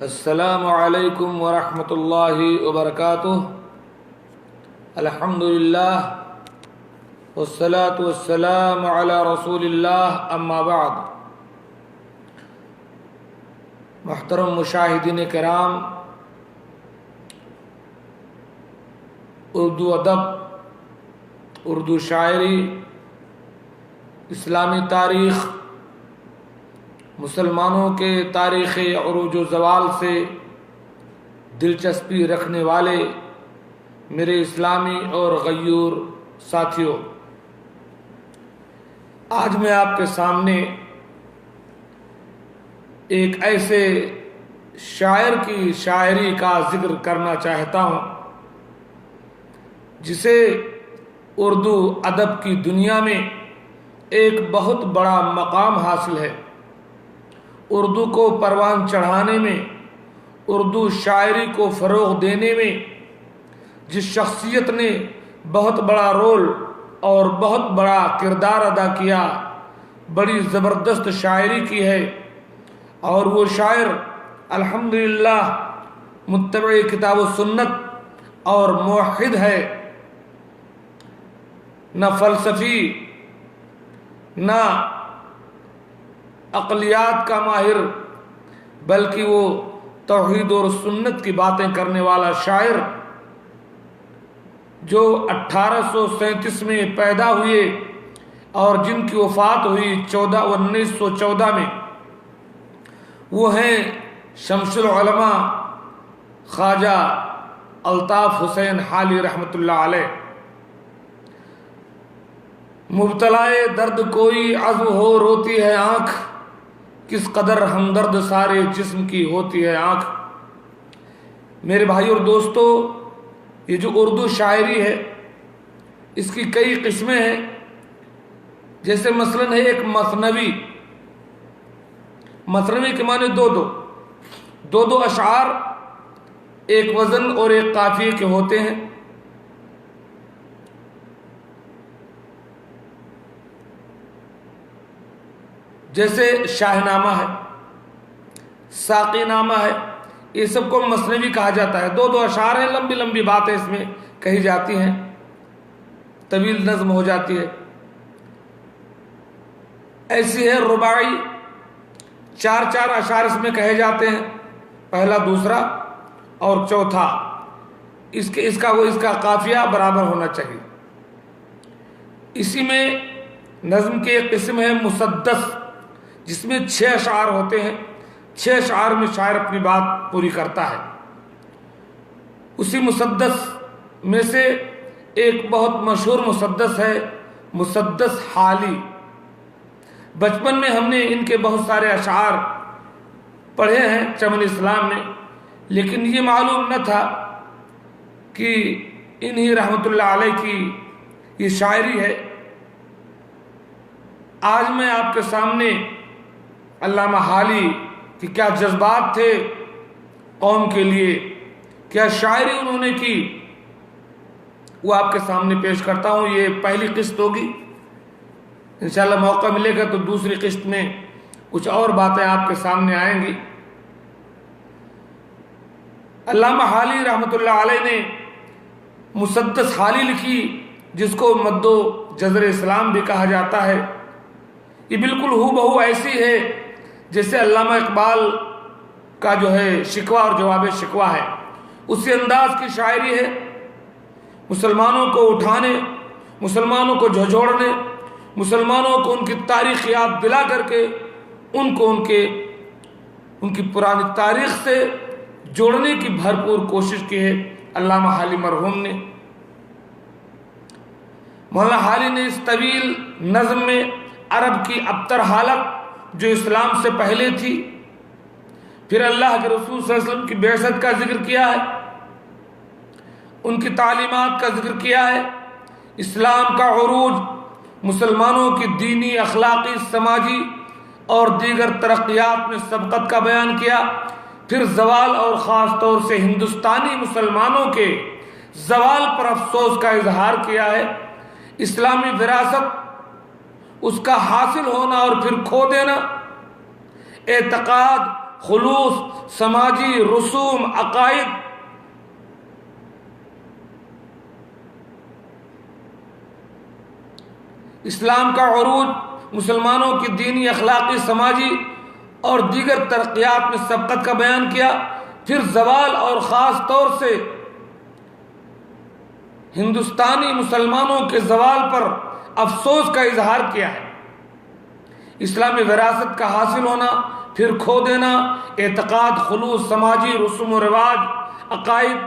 السلام علیکم ورحمۃ اللہ وبرکاتہ۔ الحمدللہ والصلاة والسلام علی رسول اللہ، اما بعد۔ محترم مشاہدین کرام، اردو ادب، اردو شاعری، اسلامی تاریخ، مسلمانوں کے تاریخ عروج و زوال سے دلچسپی رکھنے والے میرے اسلامی اور غیور ساتھیوں، آج میں آپ کے سامنے ایک ایسے شاعر کی شاعری کا ذکر کرنا چاہتا ہوں جسے اردو ادب کی دنیا میں ایک بہت بڑا مقام حاصل ہے۔ اردو کو پروان چڑھانے میں، اردو شاعری کو فروغ دینے میں جس شخصیت نے بہت بڑا رول اور بہت بڑا کردار ادا کیا، بڑی زبردست شاعری کی ہے، اور وہ شاعر الحمدللہ متبع کتاب و سنت اور موحد ہے، نہ فلسفی نہ عقلیات کا ماہر، بلکہ وہ توحید اور سنت کی باتیں کرنے والا شاعر، جو 1837 میں پیدا ہوئے اور جن کی وفات ہوئی 1914 میں، وہ ہیں شمس العلماء خواجہ الطاف حسین حالی رحمۃ اللہ علیہ۔ مبتلائے درد کوئی عزم ہو روتی ہے آنکھ، کس قدر ہمدرد سارے جسم کی ہوتی ہے آنکھ۔ میرے بھائی اور دوستو، یہ جو اردو شاعری ہے اس کی کئی قسمیں ہیں، جیسے مثلاً ہے ایک مثنوی۔ مثنوی کے معنی دو اشعار ایک وزن اور ایک قافیے کے ہوتے ہیں۔ جیسے شاہ نامہ ہے، ساقی نامہ ہے، یہ سب کو مثنوی کہا جاتا ہے۔ دو اشعار ہیں، لمبی لمبی باتیں اس میں کہی جاتی ہیں، طویل نظم ہو جاتی ہے۔ ایسی ہے رباعی، چار اشعار اس میں کہے جاتے ہیں، پہلا، دوسرا اور چوتھا، اس کا قافیہ برابر ہونا چاہیے۔ اسی میں نظم کی ایک قسم ہے مسدس، جس میں 6 اشعار ہوتے ہیں۔ 6 اشعار میں شاعر اپنی بات پوری کرتا ہے۔ اسی مسدس میں سے ایک بہت مشہور مسدس ہے مسدس حالی۔ بچپن میں ہم نے ان کے بہت سارے اشعار پڑھے ہیں چمن اسلام میں، لیکن یہ معلوم نہ تھا کہ انہی رحمۃ اللہ علیہ کی یہ شاعری ہے۔ آج میں آپ کے سامنے علامہ حالی کی کیا جذبات تھے قوم کے لیے، کیا شاعری انہوں نے کی، وہ آپ کے سامنے پیش کرتا ہوں۔ یہ پہلی قسط ہوگی، انشاءاللہ موقع ملے گا تو دوسری قسط میں کچھ اور باتیں آپ کے سامنے آئیں گی۔ علامہ حالی رحمۃ اللہ علیہ نے مسدس حالی لکھی، جس کو مد و جزر اسلام بھی کہا جاتا ہے۔ یہ بالکل ہو بہو ایسی ہے جیسے علامہ اقبال کا جو ہے شکوہ اور جواب شکوہ ہے، اسی انداز کی شاعری ہے۔ مسلمانوں کو اٹھانے، مسلمانوں کو جھنجھوڑنے، مسلمانوں کو ان کی تاریخ یاد دلا کر کے ان کو ان کی پرانی تاریخ سے جوڑنے کی بھرپور کوشش کی ہے علامہ حالی مرحوم نے۔ مولانا حالی نے اس طویل نظم میں عرب کی ابتر حالت جو اسلام سے پہلے تھی، پھر اللہ کے رسول صلی اللہ علیہ وسلم کی بعثت کا ذکر کیا ہے، ان کی تعلیمات کا ذکر کیا ہے، اسلام کا عروج، مسلمانوں کی دینی، اخلاقی، سماجی اور دیگر ترقیات میں سبقت کا بیان کیا، پھر زوال اور خاص طور سے ہندوستانی مسلمانوں کے زوال پر افسوس کا اظہار کیا ہے۔ اسلامی وراثت، اس کا حاصل ہونا اور پھر کھو دینا، اعتقاد، خلوص، سماجی رسوم، عقائد، اسلام کا عروج، مسلمانوں کی دینی، اخلاقی، سماجی اور دیگر ترقیات میں سبقت کا بیان کیا. پھر زوال اور خاص طور سے ہندوستانی مسلمانوں کے زوال پر افسوس کا اظہار کیا ہے. اسلامی وراثت کا حاصل ہونا، پھر کھو دینا، اعتقاد، خلوص، سماجی رسوم و رواج، عقائد،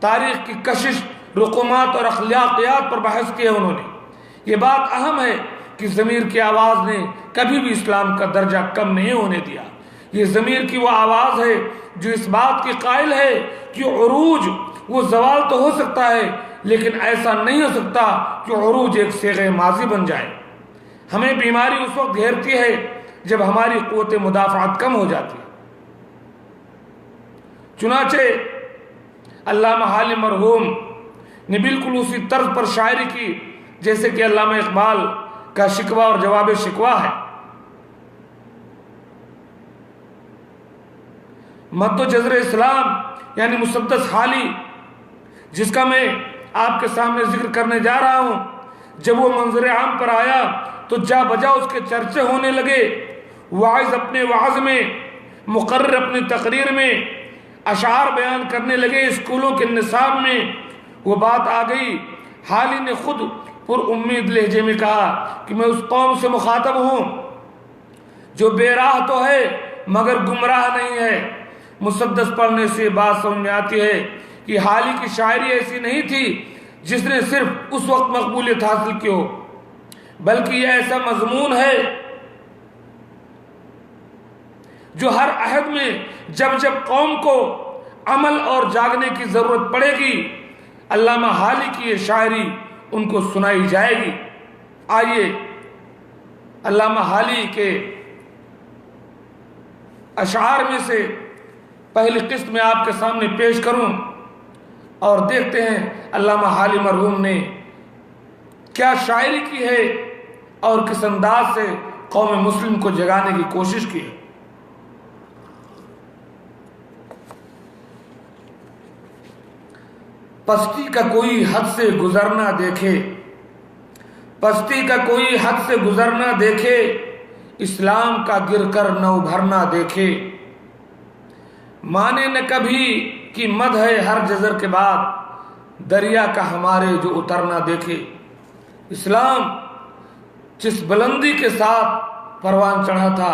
تاریخ کی کشش، رقومات اور اخلاقیات پر بحث کیا انہوں نے. یہ بات اہم ہے کہ ضمیر کی آواز نے کبھی بھی اسلام کا درجہ کم نہیں ہونے دیا. یہ ضمیر کی وہ آواز ہے جو اس بات کی قائل ہے کہ عروج، وہ زوال تو ہو سکتا ہے لیکن ایسا نہیں ہو سکتا کہ عروج ایک صیغہ ماضی بن جائے. ہمیں بیماری اس وقت گھیرتی ہے جب ہماری قوت مدافعت کم ہو جاتی ہے. چنانچہ علامہ حالم مرحوم نے بالکل اسی طرز پر شاعری کی جیسے کہ علامہ اقبال کا شکوہ اور جواب شکوہ ہے. مد و جزر اسلام یعنی مسدس حالی، جس کا میں آپ کے سامنے ذکر کرنے جا رہا ہوں، جب وہ منظر عام پر آیا تو جا بجا اس کے چرچے ہونے لگے. واعظ اپنے وعظ میں، مقرر اپنی تقریر میں، اشعار بیان کرنے لگے اسکولوں کے نصاب میں. وہ بات آ گئی، حالی نے خود پر امید لہجے میں کہا کہ میں اس قوم سے مخاطب ہوں جو بے راہ تو ہے مگر گمراہ نہیں ہے. مسدس پڑھنے سے بات سمجھ میں آتی ہے کہ حالی کی شاعری ایسی نہیں تھی جس نے صرف اس وقت مقبولیت حاصل کی ہو، بلکہ یہ ایسا مضمون ہے جو ہر عہد میں جب جب قوم کو عمل اور جاگنے کی ضرورت پڑے گی، علامہ حالی کی یہ شاعری ان کو سنائی جائے گی. آئیے علامہ حالی کے اشعار میں سے پہلی قسط میں آپ کے سامنے پیش کروں اور دیکھتے ہیں علامہ حالی مرحوم نے کیا شاعری کی ہے اور کس انداز سے قوم مسلم کو جگانے کی کوشش کی ہے. پستی کا کوئی حد سے گزرنا دیکھے، پستی کا کوئی حد سے گزرنا دیکھے، اسلام کا گر کر نہ ابھرنا دیکھے. مانے نہ کبھی کہ مد ہے ہر جزر کے بعد، دریا کا ہمارے جو اترنا دیکھے. اسلام جس بلندی کے ساتھ پروان چڑھا تھا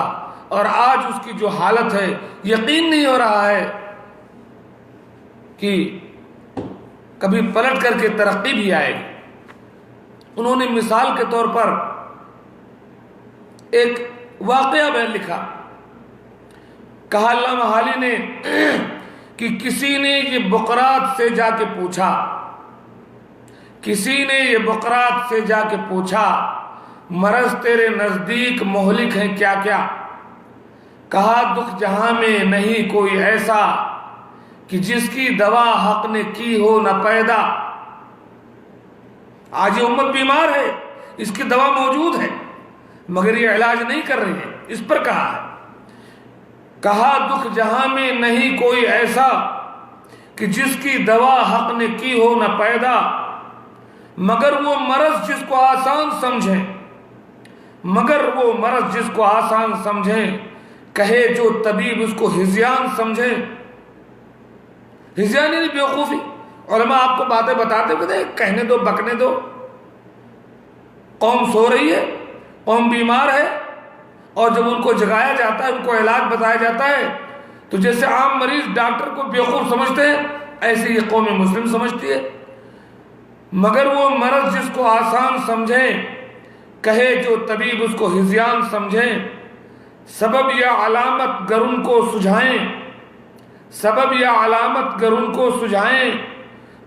اور آج اس کی جو حالت ہے، یقین نہیں ہو رہا ہے کہ کبھی پلٹ کر کے ترقی بھی آئے گی. انہوں نے مثال کے طور پر ایک واقعہ بیان لکھا. کہا علامہ حالی نے کہ کسی نے یہ بقراط سے جا کے پوچھا، کسی نے یہ بقراط سے جا کے پوچھا، مرض تیرے نزدیک مہلک ہیں کیا کیا؟ کہا دکھ جہاں میں نہیں کوئی ایسا کہ جس کی دوا حق نے کی ہو نہ پیدا. آج یہ امت بیمار ہے، اس کی دوا موجود ہے مگر یہ علاج نہیں کر رہی ہے. اس پر کہا ہے، کہا دکھ جہاں میں نہیں کوئی ایسا کہ جس کی دوا حق نے کی ہو نہ پیدا. مگر وہ مرض جس کو آسان سمجھیں، مگر وہ مرض جس کو آسان سمجھیں، کہے جو طبیب اس کو ہذیان سمجھیں. ہذیان یعنی بیوقوفی. علماء آپ کو باتیں بتاتے ہوئے کہنے دو، بکنے دو. قوم سو رہی ہے، قوم بیمار ہے، اور جب ان کو جگایا جاتا ہے، ان کو علاج بتایا جاتا ہے تو جیسے عام مریض ڈاکٹر کو بیوقوف سمجھتے ہیں، ایسے یہ قوم مسلم سمجھتی ہے. مگر وہ مرض جس کو آسان سمجھیں، کہے جو طبیب اس کو ہذیان سمجھیں. سبب یا علامت گر ان کو سجھائیں، سبب یا علامت گر ان کو سجھائیں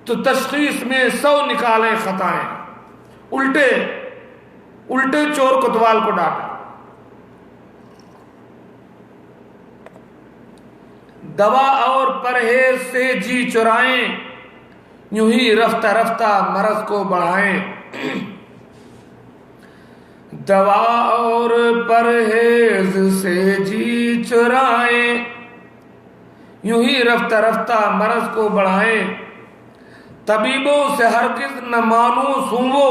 تو تشخیص میں 100 نکالیں خطائیں. الٹے چور کوتوال کو ڈانٹا. دوا اور پرہیز سے جی چرائیں، یوں ہی رفتہ رفتہ مرض کو بڑھائیں. دوا اور پرہیز سے جی چرائیں، یوں ہی رفتہ رفتہ مرض کو بڑھائیں، طبیبوں سے ہرگز نہ مانوس ہوں وہ،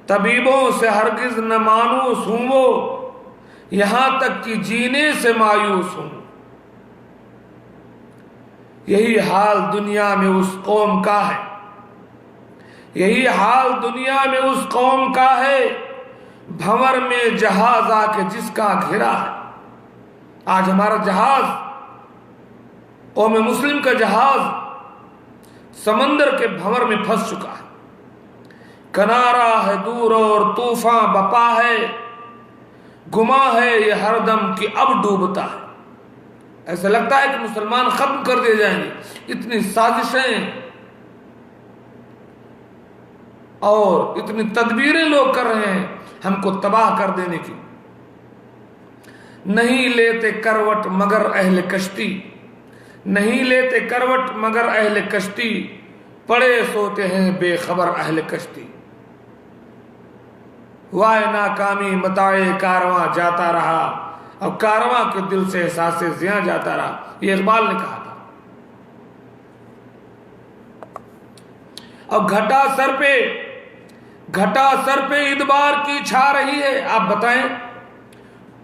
طبیبوں سے ہرگز نہ مانوس ہوں وہ، یہاں تک کہ جینے سے مایوس ہوں۔ یہی حال دنیا میں اس قوم کا ہے، یہی حال دنیا میں اس قوم کا ہے، بھنور میں جہاز آ کے جس کا گھرا ہے۔ آج ہمارا جہاز، قوم مسلم کا جہاز سمندر کے بھنور میں پھنس چکا ہے، کنارہ ہے دور اور طوفاں بپا ہے، گما ہے یہ ہر دم کہ اب ڈوبتا ہے۔ ایسا لگتا ہے کہ مسلمان ختم کر دیے جائیں گے، اتنی سازشیں اور اتنی تدبیریں لوگ کر رہے ہیں ہم کو تباہ کر دینے کی۔ نہیں لیتے کروٹ مگر اہل کشتی، نہیں لیتے کروٹ مگر اہل کشتی، پڑے سوتے ہیں بے خبر اہل کشتی۔ وائے ناکامی متاع کارواں جاتا رہا، اب کارواں کے دل سے احساس زیاں جاتا رہا، یہ اقبال نے کہا تھا۔ اب گھٹا سر پہ ادبار کی چھا رہی ہے۔ آپ بتائیں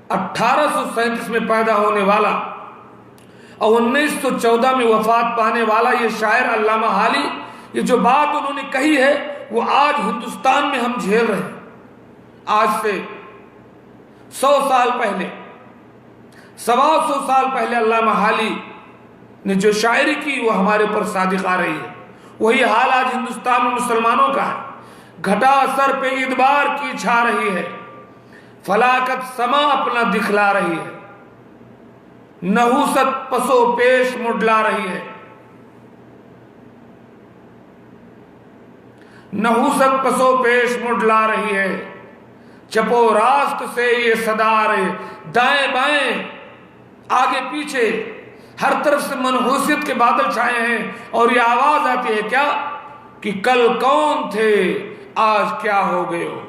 1837 میں پیدا ہونے والا اور 1914 میں وفات پانے والا یہ شاعر علامہ حالی، یہ جو بات انہوں نے کہی ہے وہ آج ہندوستان میں ہم جھیل رہے ہیں۔ آج سے 100 سال پہلے، 125 سال پہلے علامہ حالی نے جو شاعری کی وہ ہمارے اوپر صادق آ رہی ہے۔ وہی حال آج ہندوستان میں مسلمانوں کا ہے۔ گھٹا سر پہ ادبار کی چھا رہی ہے، فلاکت سما اپنا دکھلا رہی ہے، نحوست پسو پیش مڈلا رہی ہے، نحوست پسو پیش مڈلا رہی ہے، چپو راست سے یہ صدا رہے، دائیں بائیں آگے پیچھے ہر طرف سے منحوسیت کے بادل چھائے ہیں، اور یہ آواز آتی ہے کیا کہ کل کون تھے آج کیا ہو گئے ہو۔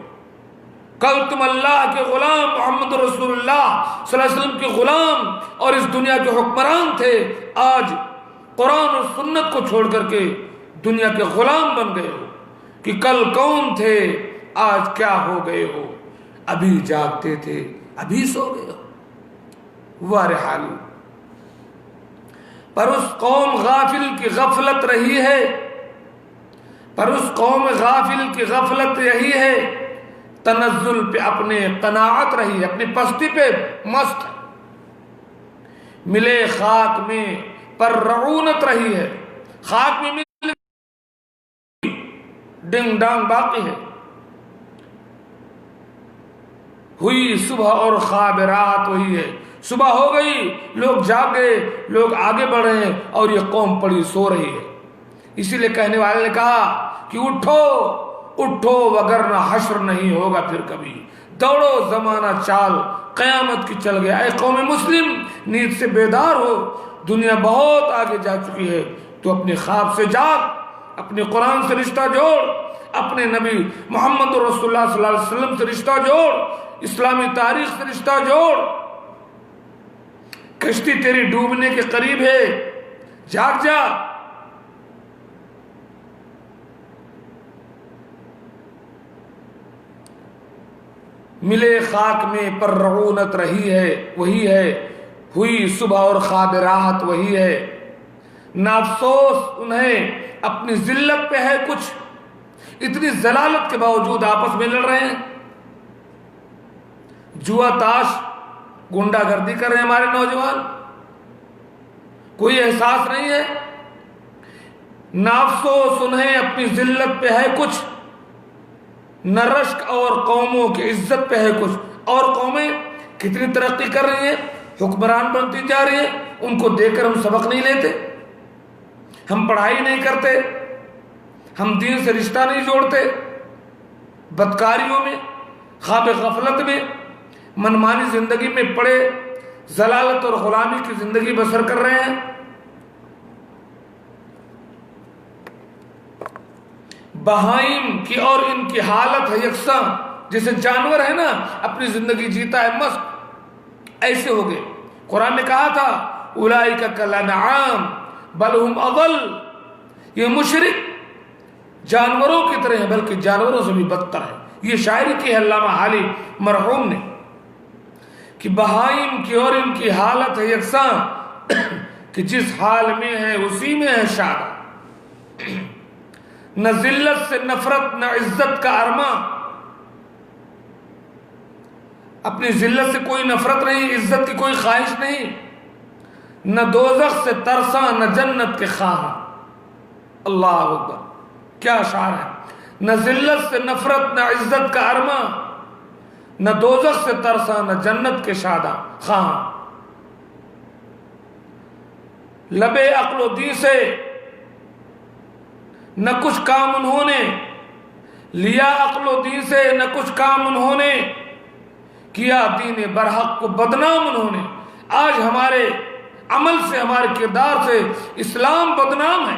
کل تم اللہ کے غلام محمد رسول اللہ صلی اللہ علیہ وسلم کے غلام اور اس دنیا کے حکمران تھے، آج قرآن اور سنت کو چھوڑ کر کے دنیا کے غلام بن گئے ہو۔ کہ کل کون تھے آج کیا ہو گئے ہو، ابھی جاگتے تھے ابھی سو گئے ہو۔ وارحالو پر اس قوم غافل کی غفلت رہی ہے، پر اس قوم غافل کی غفلت یہی ہے، تنزل پہ اپنے قناعت رہی ہے، اپنی پستی پہ مست ہے، ملے خاک میں پر رعونت رہی ہے، خاک میں مل ڈنگ ڈانگ باقی ہے، ہوئی صبح اور خواب رات وہی ہے۔ صبح ہو گئی، لوگ جاگ گئے، لوگ آگے بڑھ رہے ہیں، اور یہ قوم پڑی سو رہی ہے۔ اسی لیے کہنے والے نے کہا کہ اٹھو اٹھو وگرنہ حشر نہیں ہوگا پھر کبھی، دوڑو زمانہ چال قیامت کی چل گیا۔ اے قوم مسلم نیند سے بیدار ہو، دنیا بہت آگے جا چکی ہے، تو اپنے خواب سے جاگ، اپنے قرآن سے رشتہ جوڑ، اپنے نبی محمد رسول اللہ صلی اللہ علیہ وسلم سے رشتہ جوڑ، اسلامی تاریخ سے رشتہ جوڑ۔ کشتی تیری ڈوبنے کے قریب ہے، جاگ جا۔ ملے خاک میں پر رعونت رہی ہے وہی ہے، ہوئی صبح اور خواب راحت وہی ہے، نافسوس انہیں اپنی ذلت پہ ہے کچھ، اتنی ذلالت کے باوجود آپس میں لڑ رہے ہیں، جوا تاش گنڈا گردی کر رہے ہیں ہمارے نوجوان، کوئی احساس نہیں ہے۔ نافسوس انہیں اپنی ذلت پہ ہے کچھ، نہ رشک اور قوموں کی عزت پہ ہے کچھ۔ اور قومیں کتنی ترقی کر رہی ہیں، حکمران بنتی جا رہی ہیں، ان کو دیکھ کر ہم سبق نہیں لیتے، ہم پڑھائی نہیں کرتے، ہم دین سے رشتہ نہیں جوڑتے، بدکاریوں میں، خواب غفلت میں، منمانی زندگی میں پڑے ضلالت اور غلامی کی زندگی بسر کر رہے ہیں۔ بہائم کی اور ان کی حالت ہے یکساں، جیسے جانور ہے نا اپنی زندگی جیتا ہے مست، ایسے ہو گئے۔ قرآن نے کہا تھا اولئک کالانعام بل ہم اضل، یہ مشرک جانوروں کی طرح ہیں بلکہ جانوروں سے بھی بدتر ہے۔ یہ شاعری کی ہے علامہ حالی مرحوم نے کہ بہائم کی اور ان کی حالت ہے یکساں، کہ جس حال میں ہے اسی میں ہے شاد، نہ ذلت سے نفرت نہ عزت کا ارماں، اپنی ذلت سے کوئی نفرت نہیں، عزت کی کوئی خواہش نہیں، نہ دوزخ سے ترساں نہ جنت کے خواہاں۔ اللہ اکبر، کیا اشعار ہے! نہ ذلت سے نفرت نہ عزت کا ارماں، نہ دوزخ سے ترساں نہ جنت کے شاداں خواہاں۔ لبے عقل و دین سے نہ کچھ کام انہوں نے لیا، عقل و دین سے نہ کچھ کام انہوں نے کیا، دین برحق کو بدنام انہوں نے۔ آج ہمارے عمل سے، ہمارے کردار سے اسلام بدنام ہے۔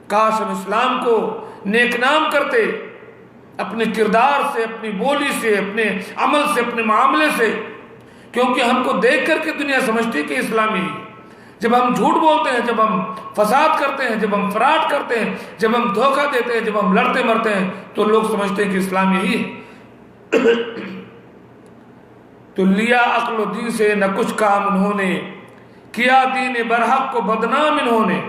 کاش ہم اسلام کو نیک نام کرتے، اپنے کردار سے، اپنی بولی سے، اپنے عمل سے، اپنے معاملے سے، کیونکہ ہم کو دیکھ کر کے دنیا سمجھتی کہ اسلامی ہے۔ جب ہم جھوٹ بولتے ہیں، جب ہم فساد کرتے ہیں، جب ہم فراڈ کرتے ہیں، جب ہم دھوکہ دیتے ہیں، جب ہم لڑتے مرتے ہیں، تو لوگ سمجھتے ہیں کہ اسلام یہی ہے۔ تو لیا عقل و دین سے نہ کچھ کام انہوں نے کیا، دین برحق کو بدنام انہوں نے۔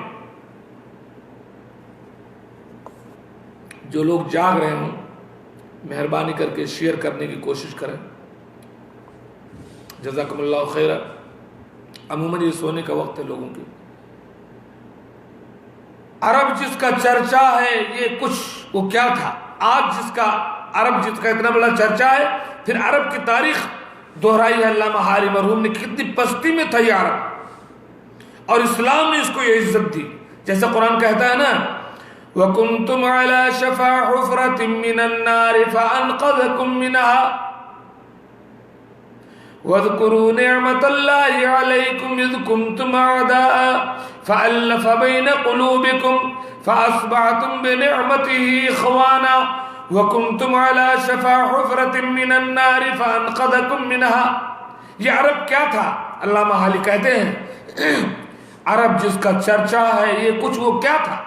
جو لوگ جاگ رہے ہوں مہربانی کر کے شیئر کرنے کی کوشش کریں، جزاکم اللہ خیر۔ عموماً یہ سونے کا وقت ہے لوگوں کے۔ عرب جس کا چرچا ہے یہ کچھ وہ کیا تھا، آج جس کا عرب جس کا اتنا بڑا چرچا ہے، پھر عرب کی تاریخ دہرائی ہے علامہ حالی مرحوم نے، کتنی پستی میں تھا یہ عرب، اور اسلام نے اس کو یہ عزت دی۔ جیسا قرآن کہتا ہے نا، وَكُنْتُمْ عَلَى شَفَا حُفْرَةٍ مِّنَ النَّارِ فَأَنْقَذَكُم مِّنْهَا وَاذْكُرُوا نِعْمَةَ اللَّهِ عَلَيْكُمْ إِذْ كُنْتُمْ أَعْدَاءً فَأَلَّفَ بَيْنَ قُلُوبِكُمْ فَأَصْبَحْتُم بِنِعْمَتِهِ إِخْوَانًا وَكُنْتُمْ عَلَى شَفَا حُفْرَةٍ مِّنَ النَّارِ فَأَنْقَذَكُم مِّنْهَا۔ یہ عرب کیا تھا؟ علامہ حالی کہتے ہیں عرب جس کا چرچا ہے یہ کچھ وہ کیا تھا،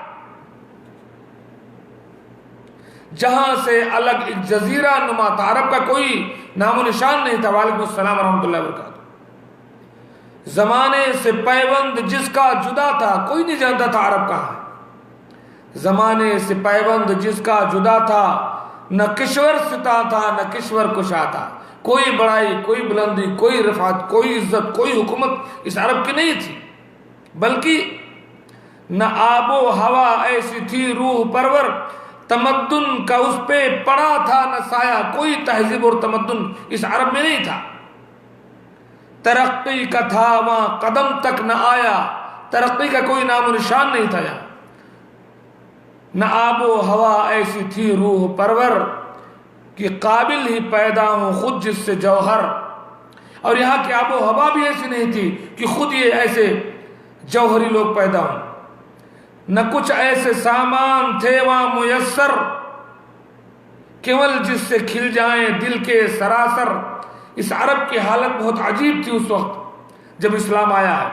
جہاں سے الگ ایک جزیرہ نما تھا، عرب کا کوئی نام و نشان نہیں تھا۔ وعلیکم السلام ورحمۃ اللہ وبرکاتہ۔ زمانے سے پیوند جس کا جدا تھا، کوئی نہیں جانتا تھا عرب کہاں ہے۔ زمانے سے پیوند جس کا جدا تھا، نہ کشور ستا تھا نہ کشور کشا تھا۔ کوئی بڑائی، کوئی بلندی، کوئی رفعت، کوئی عزت، کوئی حکومت اس عرب کی نہیں تھی، بلکہ نہ آب و ہوا ایسی تھی روح پرور، تمدن کا اس پہ پڑا تھا نہ سایہ۔ کوئی تہذیب اور تمدن اس عرب میں نہیں تھا۔ ترقی کا تھا وہاں قدم تک نہ آیا، ترقی کا کوئی نام و نشان نہیں تھا یہاں۔ نہ آب و ہوا ایسی تھی روح پرور، کہ قابل ہی پیدا ہوں خود جس سے جوہر۔ اور یہاں کی آب و ہوا بھی ایسی نہیں تھی کہ خود یہ ایسے جوہری لوگ پیدا ہوں۔ نہ کچھ ایسے سامان تھے وہاں میسر، کیول جس سے کھل جائیں دل کے سراسر۔ اس عرب کی حالت بہت عجیب تھی اس وقت جب اسلام آیا ہے۔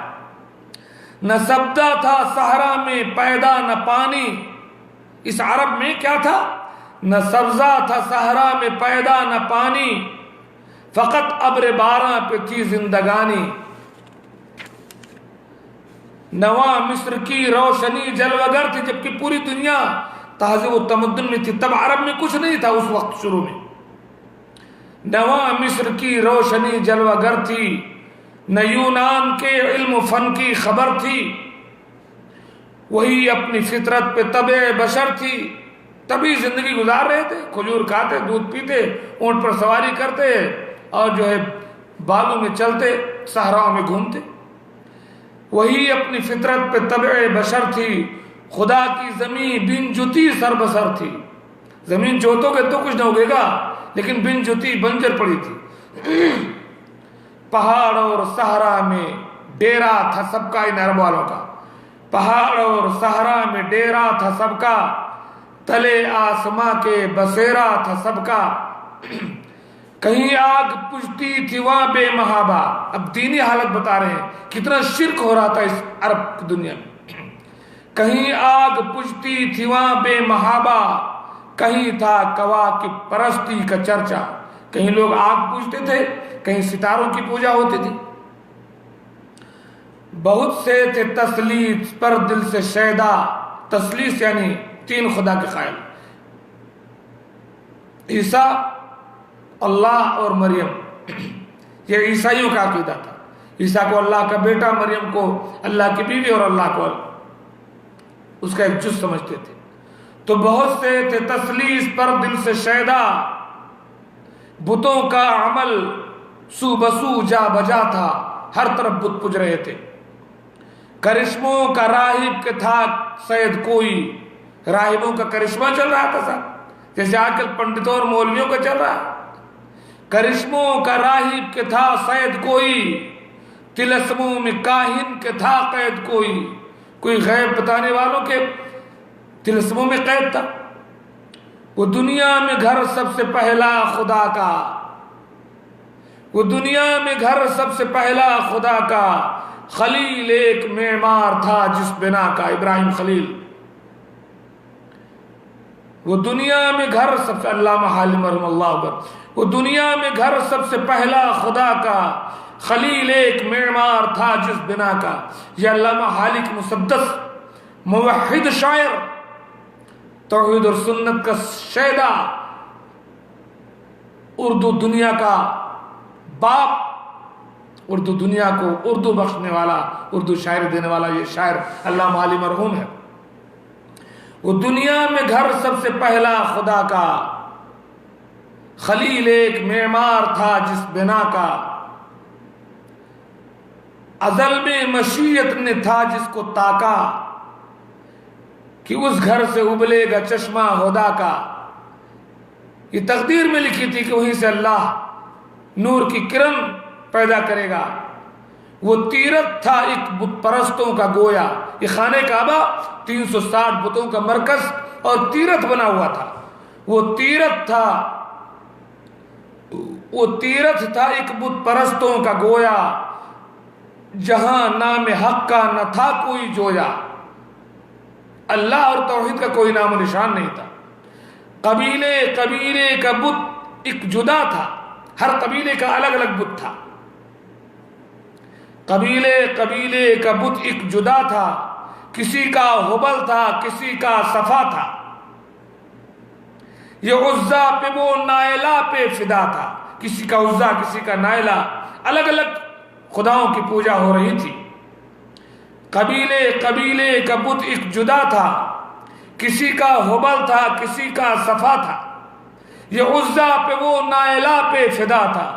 نہ سبزہ تھا صحرا میں پیدا نہ پانی، اس عرب میں کیا تھا؟ نہ سبزہ تھا صحرا میں پیدا نہ پانی، فقط ابر باراں پہ تھی زندگانی۔ نواں مصر کی روشنی جلوگر تھی، جبکہ پوری دنیا تہذیب و تمدن میں تھی، تب عرب میں کچھ نہیں تھا اس وقت شروع میں۔ نواں مصر کی روشنی جلوگر تھی، نہ یونان کے علم و فن کی خبر تھی، وہی اپنی فطرت پہ طبع بشر تھی۔ تبھی زندگی گزار رہے تھے، کھجور کھاتے، دودھ پیتے، اونٹ پر سواری کرتے اور جو ہے بالوں میں چلتے، صحراؤں میں گھومتے۔ وہی اپنی فطرت پہ طبع بشر تھی، خدا کی زمین بن جتی سر بسر تھی۔ زمین جوتو گے تو کچھ نہ اگے گا، لیکن بن جتی بنجر پڑی تھی۔ پہاڑ اور صحرا میں ڈیرا تھا سب کا، ان عرب والوں کا۔ پہاڑ اور صحرا میں ڈیرا تھا سب کا، تلے آسماں کے بسیرا تھا سب کا۔ کہیں آگ پجتی تھی وہاں بے محابہ. اب دینی حالت بتا رہے ہیں کتنا شرک ہو رہا تھا اس عرب کی دنیا میں. کہیں آگ پجتی تھی وہاں بے محابہ, کہیں تھا کواکب پرستی کا چرچا. کہیں لوگ آگ پوجتے تھے, کہیں ستاروں کی پوجا ہوتی تھی. بہت سے تھے تسلیس پر دل سے شیدا. تسلیس یعنی تین خدا کے قائل, عیسیٰ, اللہ اور مریم. یہ عیسائیوں کا عقیدہ تھا. عیسیٰ کو اللہ کا بیٹا, مریم کو اللہ کی بیوی اور اللہ کو اس کا ایک جز سمجھتے تھے. تو بہت سے تھے تسلیس پر دل سے شیدا, بتوں کا عمل سو بسو جا بجا تھا, ہر طرف بت پج رہے تھے. کرشموں کا راہب کے تھا سید کوئی, راہبوں کا کرشمہ چل رہا تھا سر, جیسے آج کل پنڈتوں اور مولویوں کا چل رہا ہے. کرشموں کا راہب کے تھا سید کوئی, طلسموں میں کاہن کے تھا قید کوئی. کوئی غیب بتانے والوں کے طلسموں میں قید تھا. وہ دنیا میں گھر سب سے پہلا خدا کا, وہ دنیا میں گھر سب سے پہلا خدا کا, خلیل ایک معمار تھا جس بنا کا. ابراہیم خلیل. وہ دنیا میں گھر سب سے, علامہ حالم رحمہ اللہ اکبر, وہ دنیا میں گھر سب سے پہلا خدا کا, خلیل ایک معمار تھا جس بنا کا. یہ علامہ حالق مسدس موحد شاعر, توحید اور سنت کا شیدا, اردو دنیا کا باپ, اردو دنیا کو اردو بخشنے والا, اردو شاعری دینے والا یہ شاعر علامہ علی مرحوم ہے. وہ دنیا میں گھر سب سے پہلا خدا کا, خلیل ایک معمار تھا جس بنا کا. ازل میں مشیت نے تھا جس کو تاکا, کہ اس گھر سے ابلے گا چشمہ خدا کا. یہ تقدیر میں لکھی تھی کہ وہیں سے اللہ نور کی کرن پیدا کرے گا. وہ تیرتھ تھا ایک بت پرستوں کا گویا. یہ خانہ کعبہ 360 بتوں کا مرکز اور تیرتھ بنا ہوا تھا. وہ تیرتھ تھا ایک بت پرستوں کا گویا, جہاں نام حق کا نہ تھا کوئی جویا. اللہ اور توحید کا کوئی نام و نشان نہیں تھا. قبیلے کا بت ایک جدا تھا, ہر قبیلے کا الگ الگ بت تھا. قبیلے کا بت ایک جدا تھا, کسی کا ہبل تھا کسی کا صفا تھا. یہ عزا پہ وہ نائلہ پہ فدا تھا, کسی کا عزا کسی کا نائلہ, الگ الگ خداؤں کی پوجا ہو رہی تھی. قبیلے کا بت ایک جدا تھا, کسی کا ہبل تھا کسی کا صفا تھا. یہ عزا پہ وہ نائلہ پہ فدا تھا.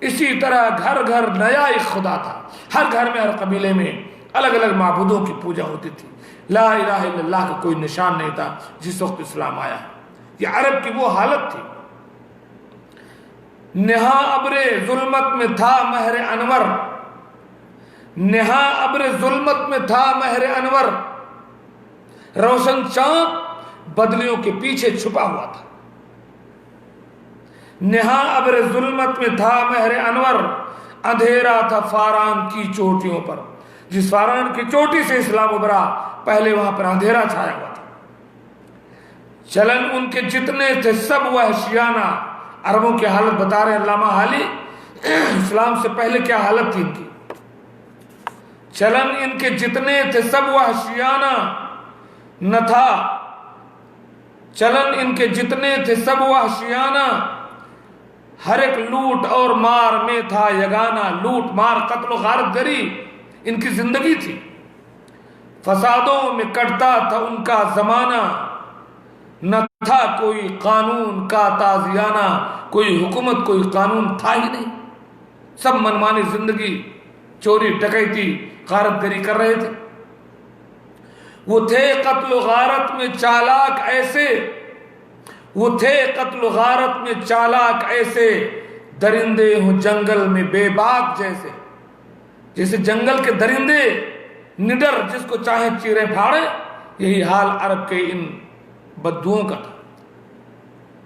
اسی طرح گھر گھر نیا ایک خدا تھا. ہر گھر میں, ہر قبیلے میں الگ الگ معبودوں کی پوجا ہوتی تھی. لا الہ الا اللہ کا کوئی نشان نہیں تھا جس وقت اسلام آیا. یہ عرب کی وہ حالت تھی. نہا ابر ظلمت میں تھا مہر انور, نہا ابر ظلمت میں تھا مہر انور, روشن چاند بدلیوں کے پیچھے چھپا ہوا تھا. نہا ابر ظلمت میں تھا مہر انور, اندھیرا تھا فاران کی چوٹیوں پر. جس فاران کی چوٹی سے اسلام ابھرا, پہلے وہاں پر اندھیرا چھایا ہوا تھا. چلن ان کے جتنے تھے سب وحشیانہ. عربوں کی حالت بتا رہے علامہ حالی, اسلام سے پہلے کیا حالت تھی ان کی. چلن ان کے جتنے تھے سب وحشیانہ نہ تھا, چلن ان کے جتنے تھے سب وحشیانہ, ہر ایک لوٹ اور مار میں تھا یگانہ. لوٹ مار قتل و غارت گری ان کی زندگی تھی. فسادوں میں کٹتا تھا ان کا زمانہ, نہ تھا کوئی قانون کا تازیانہ. کوئی حکومت کوئی قانون تھا ہی نہیں. سب منمانی زندگی, چوری ڈکیتی غارت گری کر رہے تھے. وہ تھے قتل و غارت میں چالاک ایسے, وہ تھے قتل و غارت میں چالاک ایسے, درندے ہوں جنگل میں بے باک جیسے. جیسے جنگل کے درندے نڈر جس کو چاہے چیرے پھاڑے, یہی حال عرب کے ان بدوؤں کا تھا.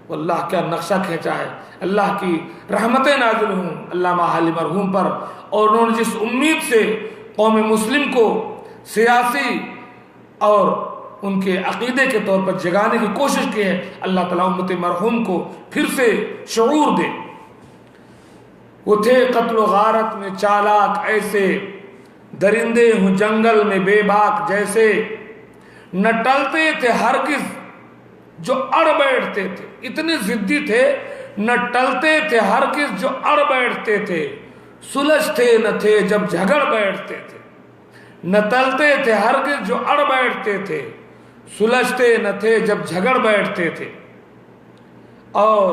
وہ اللہ کیا نقشہ کھینچا ہے. اللہ کی رحمتیں نازل ہوں علامہ حالی مرحوم پر, اور انہوں نے جس امید سے قوم مسلم کو سیاسی اور ان کے عقیدے کے طور پر جگانے کی کوشش کی ہے, اللہ تعالیٰ امت مرحوم کو پھر سے شعور دے. وہ تھے قتل و غارت میں چالاک ایسے, درندے ہوں جنگل میں بے باک جیسے, نہ ٹلتے تھے ہرگز جو اڑ بیٹھتے تھے. اتنے ضدی تھے, نہ ٹلتے تھے ہرگز جو اڑ بیٹھتے تھے, سلجھتے نہ تھے جب جھگڑ بیٹھتے تھے. نہ ٹلتے تھے ہرگز جو اڑ بیٹھتے تھے, سلجھتے نہ تھے جب جھگڑ بیٹھتے تھے. اور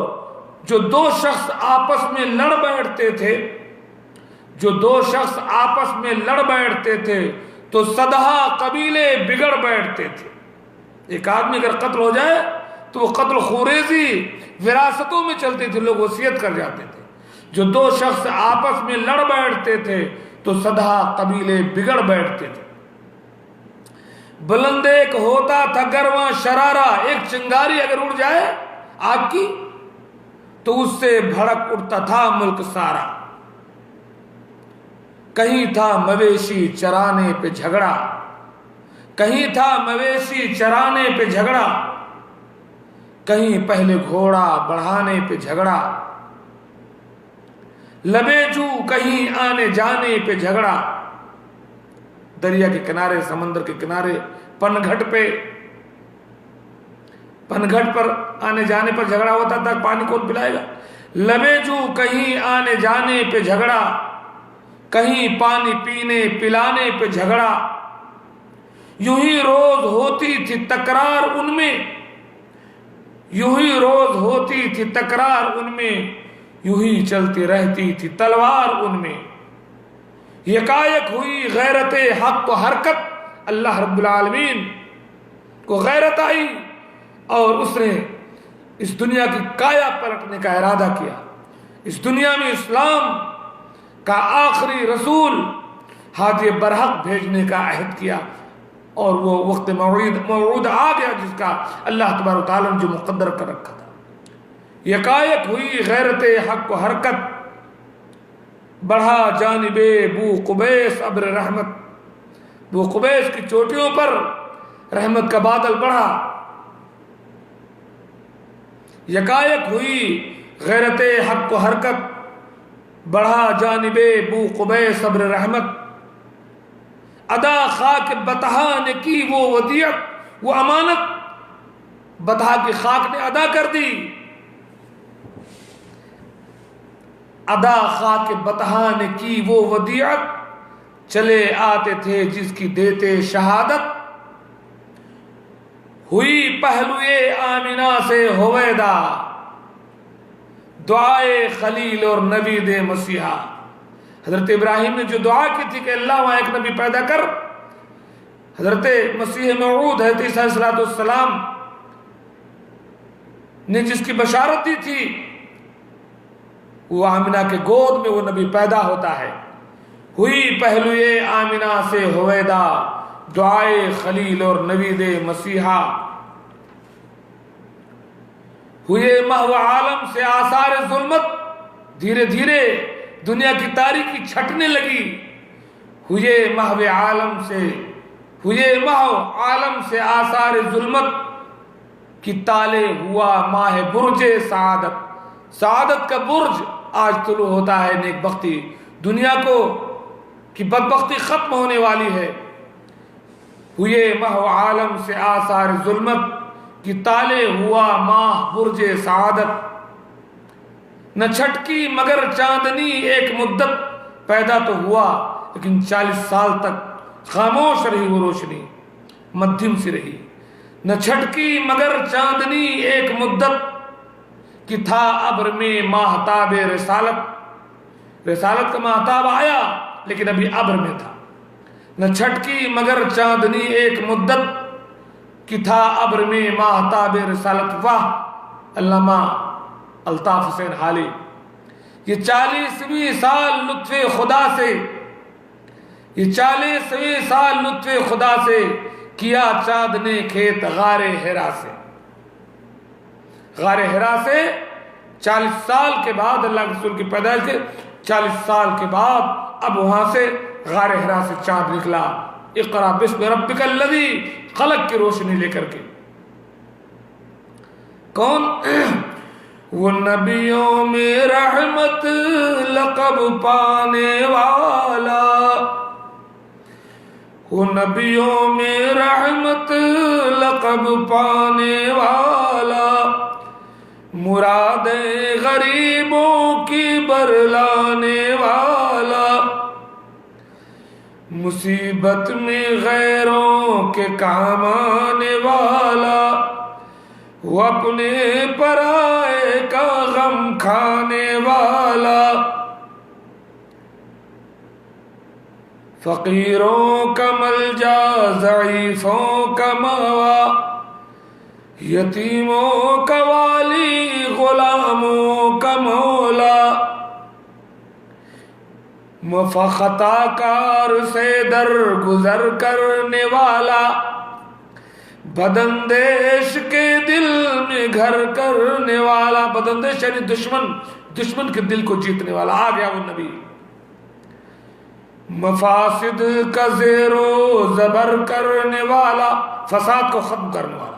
جو دو شخص آپس میں لڑ بیٹھتے تھے, جو دو شخص آپس میں لڑ بیٹھتے تھے تو صدہا قبیلے بگڑ بیٹھتے تھے. ایک آدمی اگر قتل ہو جائے تو وہ قتل خوریزی وراثتوں میں چلتی تھی, لوگ وصیت کر جاتے تھے. جو دو شخص آپس میں لڑ بیٹھتے تھے تو صدہا قبیلے بگڑ بیٹھتے تھے. بلند ایک ہوتا تھا گرواں شرارہ, ایک چنگاری اگر اڑ جائے آگ کی تو اس سے بھڑک اٹھتا تھا ملک سارا. کہیں تھا مویشی چرانے پہ جھگڑا, کہیں تھا مویشی چرانے پہ جھگڑا, کہیں پہلے گھوڑا بڑھانے پہ جھگڑا, لبے جو کہیں آنے جانے پہ جھگڑا. دریا کے کنارے, سمندر کے کنارے, پنگھٹ پہ, پنگھٹ پر آنے جانے پر جھگڑا ہوتا تھا, پانی کون پلائے گا. لبے جو کہیں آنے جانے پہ جھگڑا, کہیں پانی پینے پلانے پہ جھگڑا. یوں ہی روز ہوتی تھی تکرار ان میں, یوں ہی روز ہوتی تھی تکرار ان میں, یوں ہی چلتی رہتی تھی تلوار ان میں. یکایک ہوئی غیرت حق و حرکت, اللہ رب العالمین کو غیرت آئی اور اس نے اس دنیا کی کایا پلٹنے کا ارادہ کیا. اس دنیا میں اسلام کا آخری رسول ہادی برحق بھیجنے کا عہد کیا, اور وہ وقت موعود آ گیا جس کا اللہ تبارک و تعالیٰ نے جو مقدر کر رکھا تھا. یکایک ہوئی غیرت حق و حرکت, بڑھا جانب بو قبیس ابر رحمت, بو قبیس کی چوٹیوں پر رحمت کا بادل بڑھا. یکایک ہوئی غیرت حق و حرکت, بڑھا جانب بو قبیس ابر رحمت. ادا خاک بتہا نے کی وہ ودیعت, وہ امانت بتہا کی خاک نے ادا کر دی. ادا خاک بتہا نے کی وہ ودیعت, چلے آتے تھے جس کی دیتے شہادت. ہوئی پہلوئے آمنہ سے ہویدا, دعائے خلیل اور نبی دے مسیحا. حضرت ابراہیم نے جو دعا کی تھی کہ اللہ وہاں ایک نبی پیدا کر, حضرت مسیح موعود حضرت عیسیٰ علیہ السلام نے جس کی بشارت دی تھی, وہ آمنہ کے گود میں وہ نبی پیدا ہوتا ہے. ہوئی پہلوئے آمنہ سے ہویدا, دعائے خلیل اور نبی دے مسیحا. ہوئے محو عالم سے آثار ظلمت, دھیرے دھیرے دنیا کی تاریکی چھٹنے لگی. ہوئے محو عالم سے, ہوئے محو عالم سے آثار ظلمت کی تالے ہوا ماہ برج سعادت. سعادت کا برج آج طلوع ہوتا ہے نیک بختی, دنیا کو کی بدبختی ختم ہونے والی ہے. ہوئے محو عالم سے آثار ظلمت کی تالے ہوا ماہ برج سعادت. نہ چھٹکی مگر چاندنی ایک مدت, پیدا تو ہوا لیکن 40 سال تک خاموش رہی وہ روشنی, مدھم سی رہی. نہ چھٹکی مگر چاندنی ایک مدت کہ تھا ابر میں ماہتاب رسالت. رسالت کا ماہتاب آیا لیکن ابھی ابر میں تھا. نہ چھٹکی مگر چاندنی ایک مدت کہ تھا ابر میں ماہتاب رسالت. واہ علامہ الطاف حسین حالی, یہ 40ویں سال لطف خدا سے, یہ 40ویں سال لطف خدا سے کیا چاند نے کھیت غار ہرا سے. غار حرا سے 40 سال کے بعد اللہ کے رسول کی پیدائش کے 40 سال کے بعد اب وہاں سے غار حرا سے چاند نکلا، اقرا بسم ربک الذی خلق کی روشنی لے کر کے۔ کون؟ وہ نبیوں میں رحمت لقب پانے والا، وہ نبیوں میں رحمت لقب پانے والا، مرادیں غریبوں کی برلانے والا، مصیبت میں غیروں کے کام آنے والا، وہ اپنے پرائے کا غم کھانے والا، فقیروں کا ملجا ضعیفوں کا ماوا، یتیموں کا والی غلاموں کا مولا، خطا کار سے در گزر کرنے والا، بداندیش کے دل میں گھر کرنے والا، بداندیش یعنی دشمن کے دل کو جیتنے والا، آ گیا وہ نبی، مفاسد کا زیر و زبر کرنے والا، فساد کو ختم کرنے والا،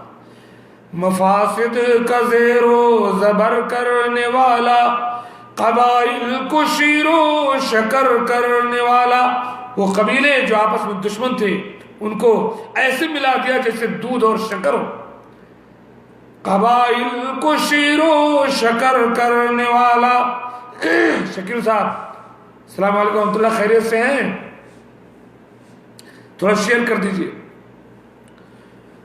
مفاسد کا زیر و زبر کرنے والا، قبائل کو شیر و شکر کرنے والا، وہ قبیلے جو آپس میں دشمن تھے ان کو ایسے ملا دیا جیسے دودھ اور شکر ہو، قبائل کو شیر و شکر کرنے والا۔ شکیل صاحب السلام علیکم ورحمۃ اللہ، خیریت سے ہیں؟ تھوڑا شیئر کر دیجئے۔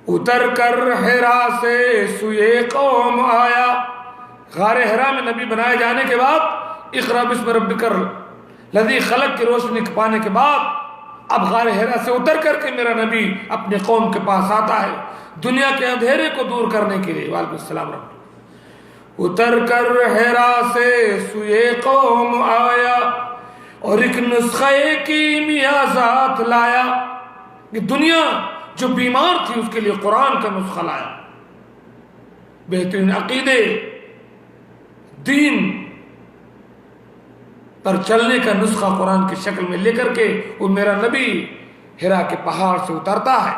اتر کر حرا سے سوئے قوم آیا، غار حرا میں نبی بنائے جانے کے بعد اقرا بسم ربک الذی خلق کی روشنی پانے کے بعد اب غار حرا سے اتر کر کے میرا نبی اپنے قوم کے پاس آتا ہے دنیا کے اندھیرے کو دور کرنے کے لیے۔ وعلیکم السلام رحمۃ اللہ۔ اتر کر حرا سے سوئے قوم آیا اور ایک نسخے کیمیا ساتھ لایا، کہ دنیا جو بیمار تھی اس کے لیے قرآن کا نسخہ لایا، بہترین عقیدے دین پر چلنے کا نسخہ قرآن کی شکل میں لے کر کے وہ میرا نبی حرا کے پہاڑ سے اترتا ہے۔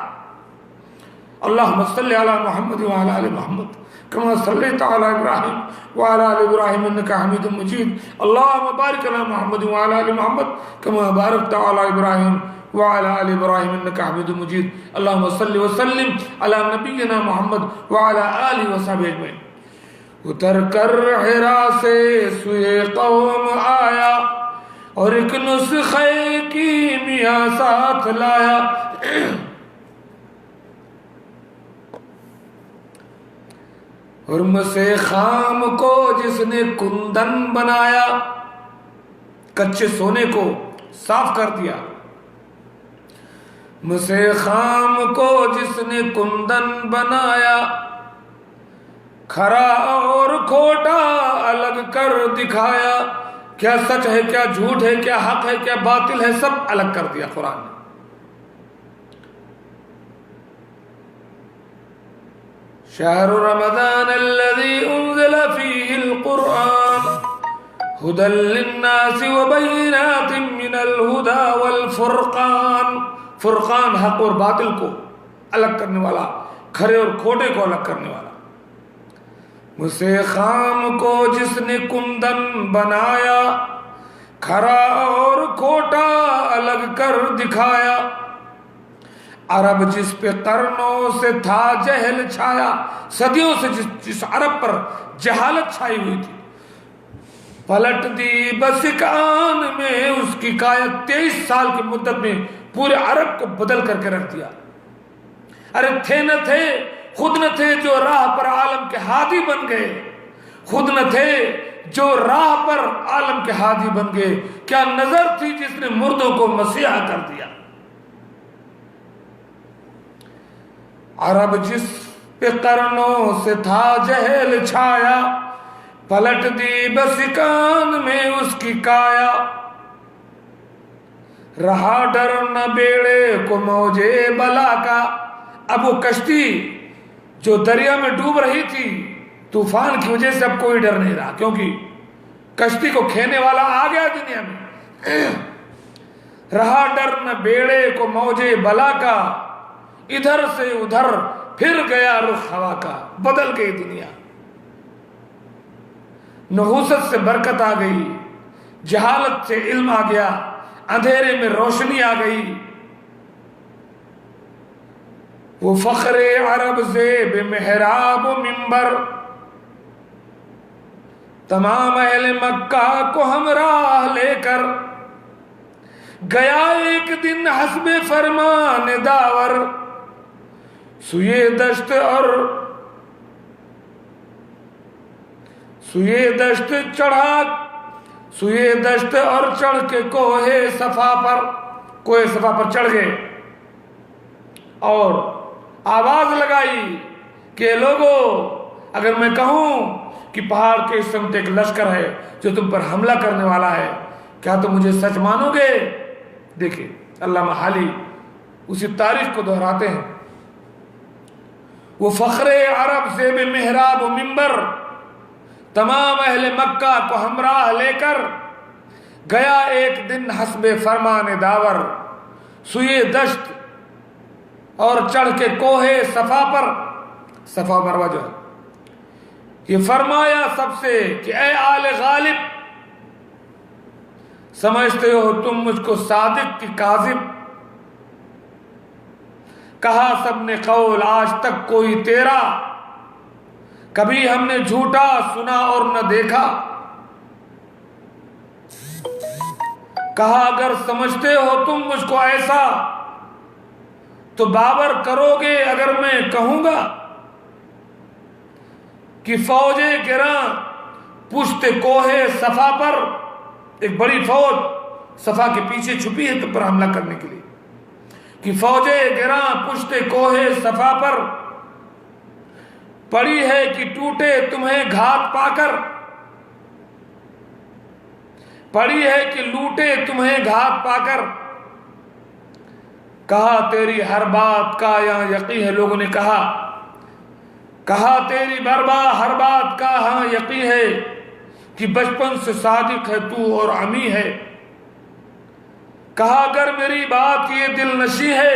اللہم صلی علی محمد وعلی آل محمد کما صلیت علی ابراہیم وعلی آل ابراہیم انک حمید مجید، اللہم بارک علی محمد وعلی آل محمد کما بارکت علی ابراہیم وعلی آل ابراہیم انک حمید مجید، اللہم صلی وسلم علی نبینا محمد وعلی آلہ وصحبہ اجمعین۔ اتر کر حرا سے سوئے قوم آیا اور ایک نسخے کیمیا ساتھ لایا، حرم سے خام کو جس نے کندن بنایا، کچے سونے کو صاف کر دیا، مسے خام کو جس نے کندن بنایا، کھرا اور کھوٹا الگ کر دکھایا، کیا سچ ہے کیا جھوٹ ہے، کیا حق ہے کیا باطل ہے، سب الگ کر دیا قرآن نے۔ شہر رمضان الذي انزل فيه القرآن هدى للناس وبينات من الهدى والفرقان، فرقان حق اور باطل کو الگ کرنے والا، کھرے اور کھوٹے کو الگ کرنے والا، مسے خام کو جس نے کندن بنایا، کھرا اور کھوٹا الگ کر دکھایا، عرب جس پہ قرنوں سے تھا جہل چھایا، صدیوں سے جس عرب پر جہالت چھائی ہوئی تھی، پلٹ دی بس ایک آن میں اس کی کایا، 23 سال کی مدت میں پورے عرب کو بدل کر کے رکھ دیا۔ ارے تھے نہ تھے، خود نہ تھے جو راہ پر عالم کے ہادی بن گئے، خود نہ تھے جو راہ پر عالم کے ہادی بن گئے، کیا نظر تھی جس نے مردوں کو مسیحا کر دیا۔ عرب جس پہ قرنوں سے تھا جہل چھایا، پلٹ دی بس کان میں اس کی کایا، رہا ڈر نہ بیڑے کو موجے بلا کا۔ اب وہ کشتی جو دریا میں ڈوب رہی تھی طوفان کی وجہ سے اب کوئی ڈر نہیں رہا، کیونکہ کشتی کو کھینے والا آ گیا دنیا میں۔ رہا ڈر نہ بیڑے کو موجے بلا کا، ادھر سے ادھر پھر گیا رخ ہوا کا، بدل گئی دنیا۔ نحوست سے برکت آ گئی، جہالت سے علم آ گیا، اندھیرے میں روشنی آ گئی۔ وہ فخر عرب زیب محراب و منبر، تمام اہل مکہ کو ہمراہ لے کر گیا ایک دن حسب فرمان داور، سوئے دشت اور چڑھ کے کوہ صفا پر چڑھ گئے اور آواز لگائی کہ لوگو، اگر میں کہوں کہ پہاڑ کے سمت ایک لشکر ہے جو تم پر حملہ کرنے والا ہے، کیا تم مجھے سچ مانو گے؟ دیکھیں علامہ حالی اسی تاریخ کو دہراتے ہیں۔ وہ فخر عرب زیب محراب و منبر، تمام اہل مکہ کو ہمراہ لے کر گیا ایک دن حسب فرمان داور، سوئے دشت اور چڑھ کے کوہ صفا پر، صفا مروہ جو ہے، یہ فرمایا سب سے کہ اے آل غالب، سمجھتے ہو تم مجھ کو صادق کی کاذب؟ کہا سب نے قول آج تک کوئی تیرا، کبھی ہم نے جھوٹا سنا اور نہ دیکھا۔ کہا اگر سمجھتے ہو تم مجھ کو ایسا تو باور کرو گے اگر میں کہوں گا کہ فوج گراں پشت کوہ صفا پر، ایک بڑی فوج صفا کے پیچھے چھپی ہے تم پر حملہ کرنے کے لیے، کہ فوج گراں پشت کوہ صفا پر پڑی ہے کہ ٹوٹے تمہیں گھات پا کر، پڑی ہے کہ لوٹے تمہیں گھات پا کر۔ کہا تیری ہر بات کا یہاں یقین ہے، لوگوں نے کہا تیری ہر بات کا ہاں یقین ہے کہ بچپن سے صادق ہے تو اور امی ہے۔ کہا اگر میری بات یہ دل نشی ہے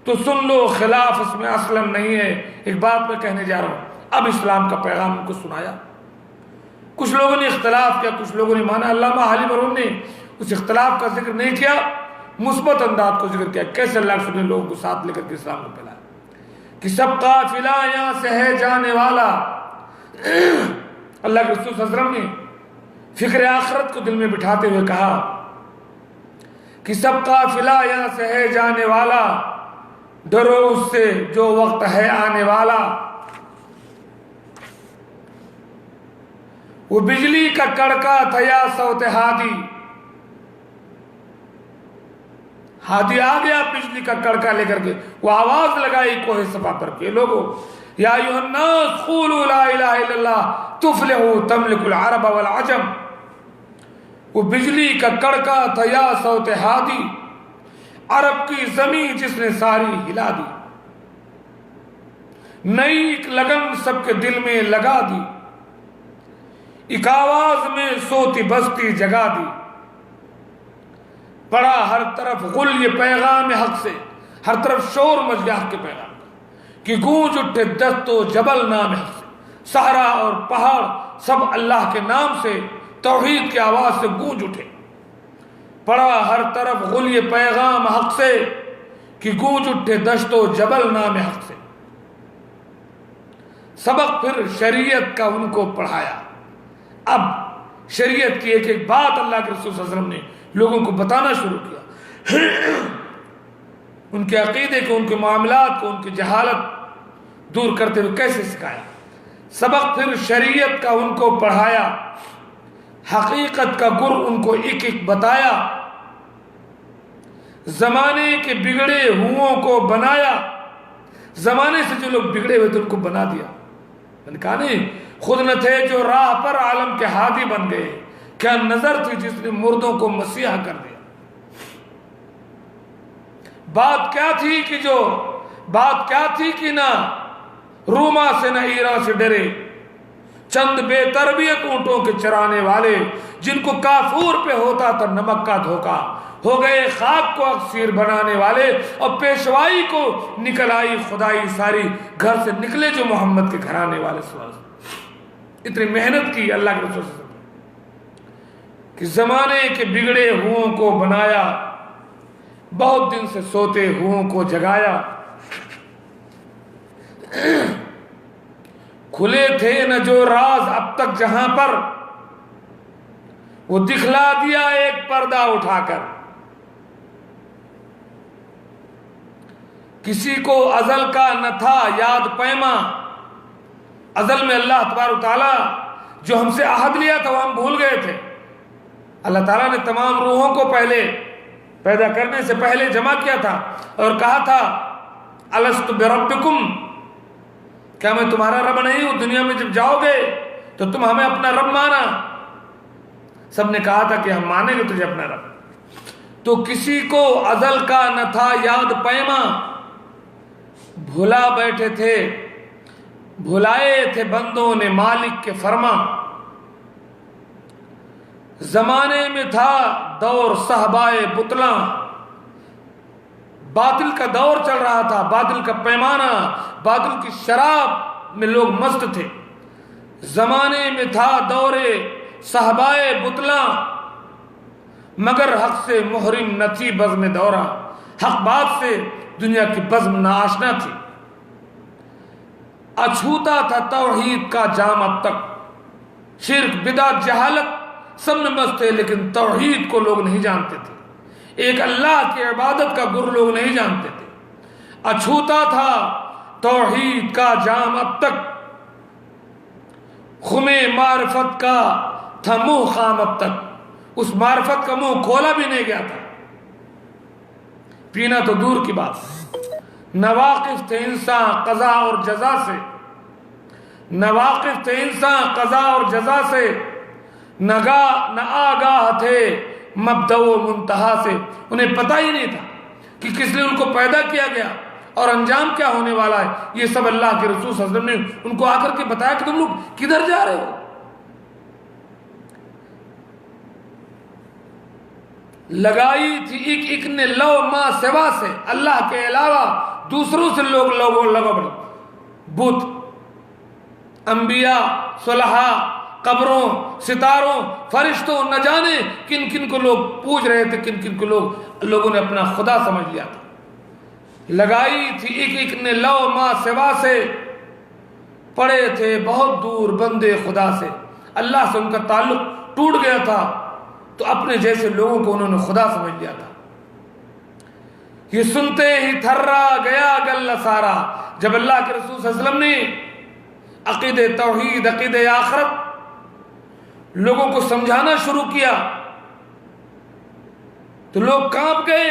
تو سن لو، خلاف اس میں اصلا نہیں ہے۔ ایک بات میں کہنے جا رہا ہوں، اب اسلام کا پیغام ان کو سنایا۔ کچھ لوگوں نے اختلاف کیا، کچھ لوگوں نے مانا۔ علامہ حالی مرحوم نے اس اختلاف کا ذکر نہیں کیا، مثبت انداز کو ذکر کیا، کیسے اللہ کے رسول نے لوگوں کو ساتھ لے کر کے اسلام کو پھیلایا، کہ سب قافلہ یہاں سے ہے جانے والا۔ اللہ کے رسول صلی اللہ علیہ وسلم نے فکر آخرت کو دل میں بٹھاتے ہوئے کہا کہ سب قافلہ یہاں سے ہے جانے والا، ڈرو اس سے جو وقت ہے آنے والا۔ وہ بجلی کا کڑکا تھا یا صوت ہادی، ہادی آ گیا بجلی کا کڑکا لے کر کے، وہ آواز لگائی کوہ صفا پر کہ لوگو یا ایھا الناس قولوا لا الہ الا اللہ تفلحوا تملک العرب والعجم۔ وہ بجلی کا کڑکا تھا یا صوت ہادی، عرب کی زمین جس نے ساری ہلا دی، نئی ایک لگن سب کے دل میں لگا دی، ایک آواز میں سوتی بستی جگا دی۔ پڑا ہر طرف غل یہ پیغام حق سے، ہر طرف شور مچ گیا حق کے پیغام کا، کہ گونج اٹھے دست و جبل نام حق سے، صحرا اور پہاڑ سب اللہ کے نام سے توحید کی آواز سے گونج اٹھے۔ پڑا ہر طرف غل یہ پیغام حق سے، کہ گونج اٹھے دشت و جبل نام حق سے۔ سبق پھر شریعت کا ان کو پڑھایا۔ اب شریعت کی ایک ایک بات اللہ کے رسول صلی اللہ علیہ وسلم نے لوگوں کو بتانا شروع کیا، ان کے عقیدے کو، ان کے معاملات کو، ان کی جہالت دور کرتے ہوئے کیسے سکھایا۔ سبق پھر شریعت کا ان کو پڑھایا، حقیقت کا گر ان کو ایک ایک بتایا، زمانے کے بگڑے ہوں کو بنایا۔ زمانے سے جو لوگ بگڑے ہوئے تھے ان کو بنا دیا۔ میں نے کہا نہیں، خود نہ تھے جو راہ پر عالم کے ہادی بن گئے، کیا نظر تھی جس نے مردوں کو مسیحا کر دیا۔ بات کیا تھی کہ نہ روما سے نہ ایران سے ڈرے، چند بے تربیت اونٹوں کے چرانے والے جن کو کافور پہ ہوتا تھا نمک کا دھوکا، ہو گئے خاک کو اکسیر بنانے والے، اور پیشوائی کو نکل آئی خدائی ساری، گھر سے نکلے جو محمد کے گھرانے والے اتنی محنت کی اللہ کے رسول صلی اللہ علیہ وسلم کہ زمانے کے بگڑے ہوں کو بنایا، بہت دن سے سوتے ہوں کو جگایا، کھلے تھے نہ جو راز اب تک جہاں پر، وہ دکھلا دیا ایک پردہ اٹھا کر۔ کسی کو ازل کا نہ تھا یاد پیما، ازل میں اللہ تبارک و تعالیٰ جو ہم سے عہد لیا تھا وہ ہم بھول گئے تھے۔ اللہ تعالیٰ نے تمام روحوں کو پہلے پیدا کرنے سے پہلے جمع کیا تھا اور کہا تھا الست بربکم، کیا میں تمہارا رب نہیں ہوں؟ دنیا میں جب جاؤ گے تو تم ہمیں اپنا رب مانا۔ سب نے کہا تھا کہ ہم مانیں گے تجھے اپنا رب۔ تو کسی کو ازل کا نہ تھا یاد پیما، بھلا بیٹھے تھے، بھلائے تھے بندوں نے مالک کے فرما۔ زمانے میں تھا دور صحبائے بطلاں، باطل کا دور چل رہا تھا، باطل کا پیمانہ، باطل کی شراب میں لوگ مست تھے۔ زمانے میں تھا دور صحبائے بطلاں، مگر حق سے محرم نہ تھی بزم دورہ، حق بات سے دنیا کی بزم ناآشنا تھی۔ اچھوتا تھا توحید کا جام اب تک، شرک بدعت جہالت سب میں مست تھے، لیکن توحید کو لوگ نہیں جانتے تھے، ایک اللہ کی عبادت کا گر لوگ نہیں جانتے تھے۔ اچھوتا تھا توحید کا جام اب تک، خم معرفت کا تھا منہ خام اب تک، اس معرفت کا منہ کھولا بھی نہیں گیا تھا، پینا تو دور کی بات۔ نواقف تھے انسان قضا اور جزا سے، نواقف تھے انسان قضا اور جزا سے، نہ آگاہ تھے مبدأ و منتہا سے، انہیں پتہ ہی نہیں تھا کہ کس لیے ان کو پیدا کیا گیا اور انجام کیا ہونے والا ہے۔ یہ سب اللہ کے رسول صلی اللہ علیہ وسلم نے ان کو آ کر کے بتایا کہ تم لوگ کدھر جا رہے ہو۔ لگائی تھی ایک ایک نے لو ماں سوا سے، اللہ کے علاوہ دوسروں سے لوگ لگو بڑے، بت، انبیاء، صلحاء، قبروں، ستاروں، فرشتوں، نہ جانے کن کن کو لوگ پوج رہے تھے، کن کن کو لوگوں نے اپنا خدا سمجھ لیا تھا۔ لگائی تھی ایک ایک نے لو ماں سوا سے، پڑے تھے بہت دور بندے خدا سے، اللہ سے ان کا تعلق ٹوٹ گیا تھا تو اپنے جیسے لوگوں کو انہوں نے خدا سمجھ لیا تھا۔ یہ سنتے ہی تھرا گیا گلہ سارا، جب اللہ کے رسول صلی اللہ علیہ وسلم نے عقید توحید، عقید آخرت لوگوں کو سمجھانا شروع کیا تو لوگ کانپ گئے۔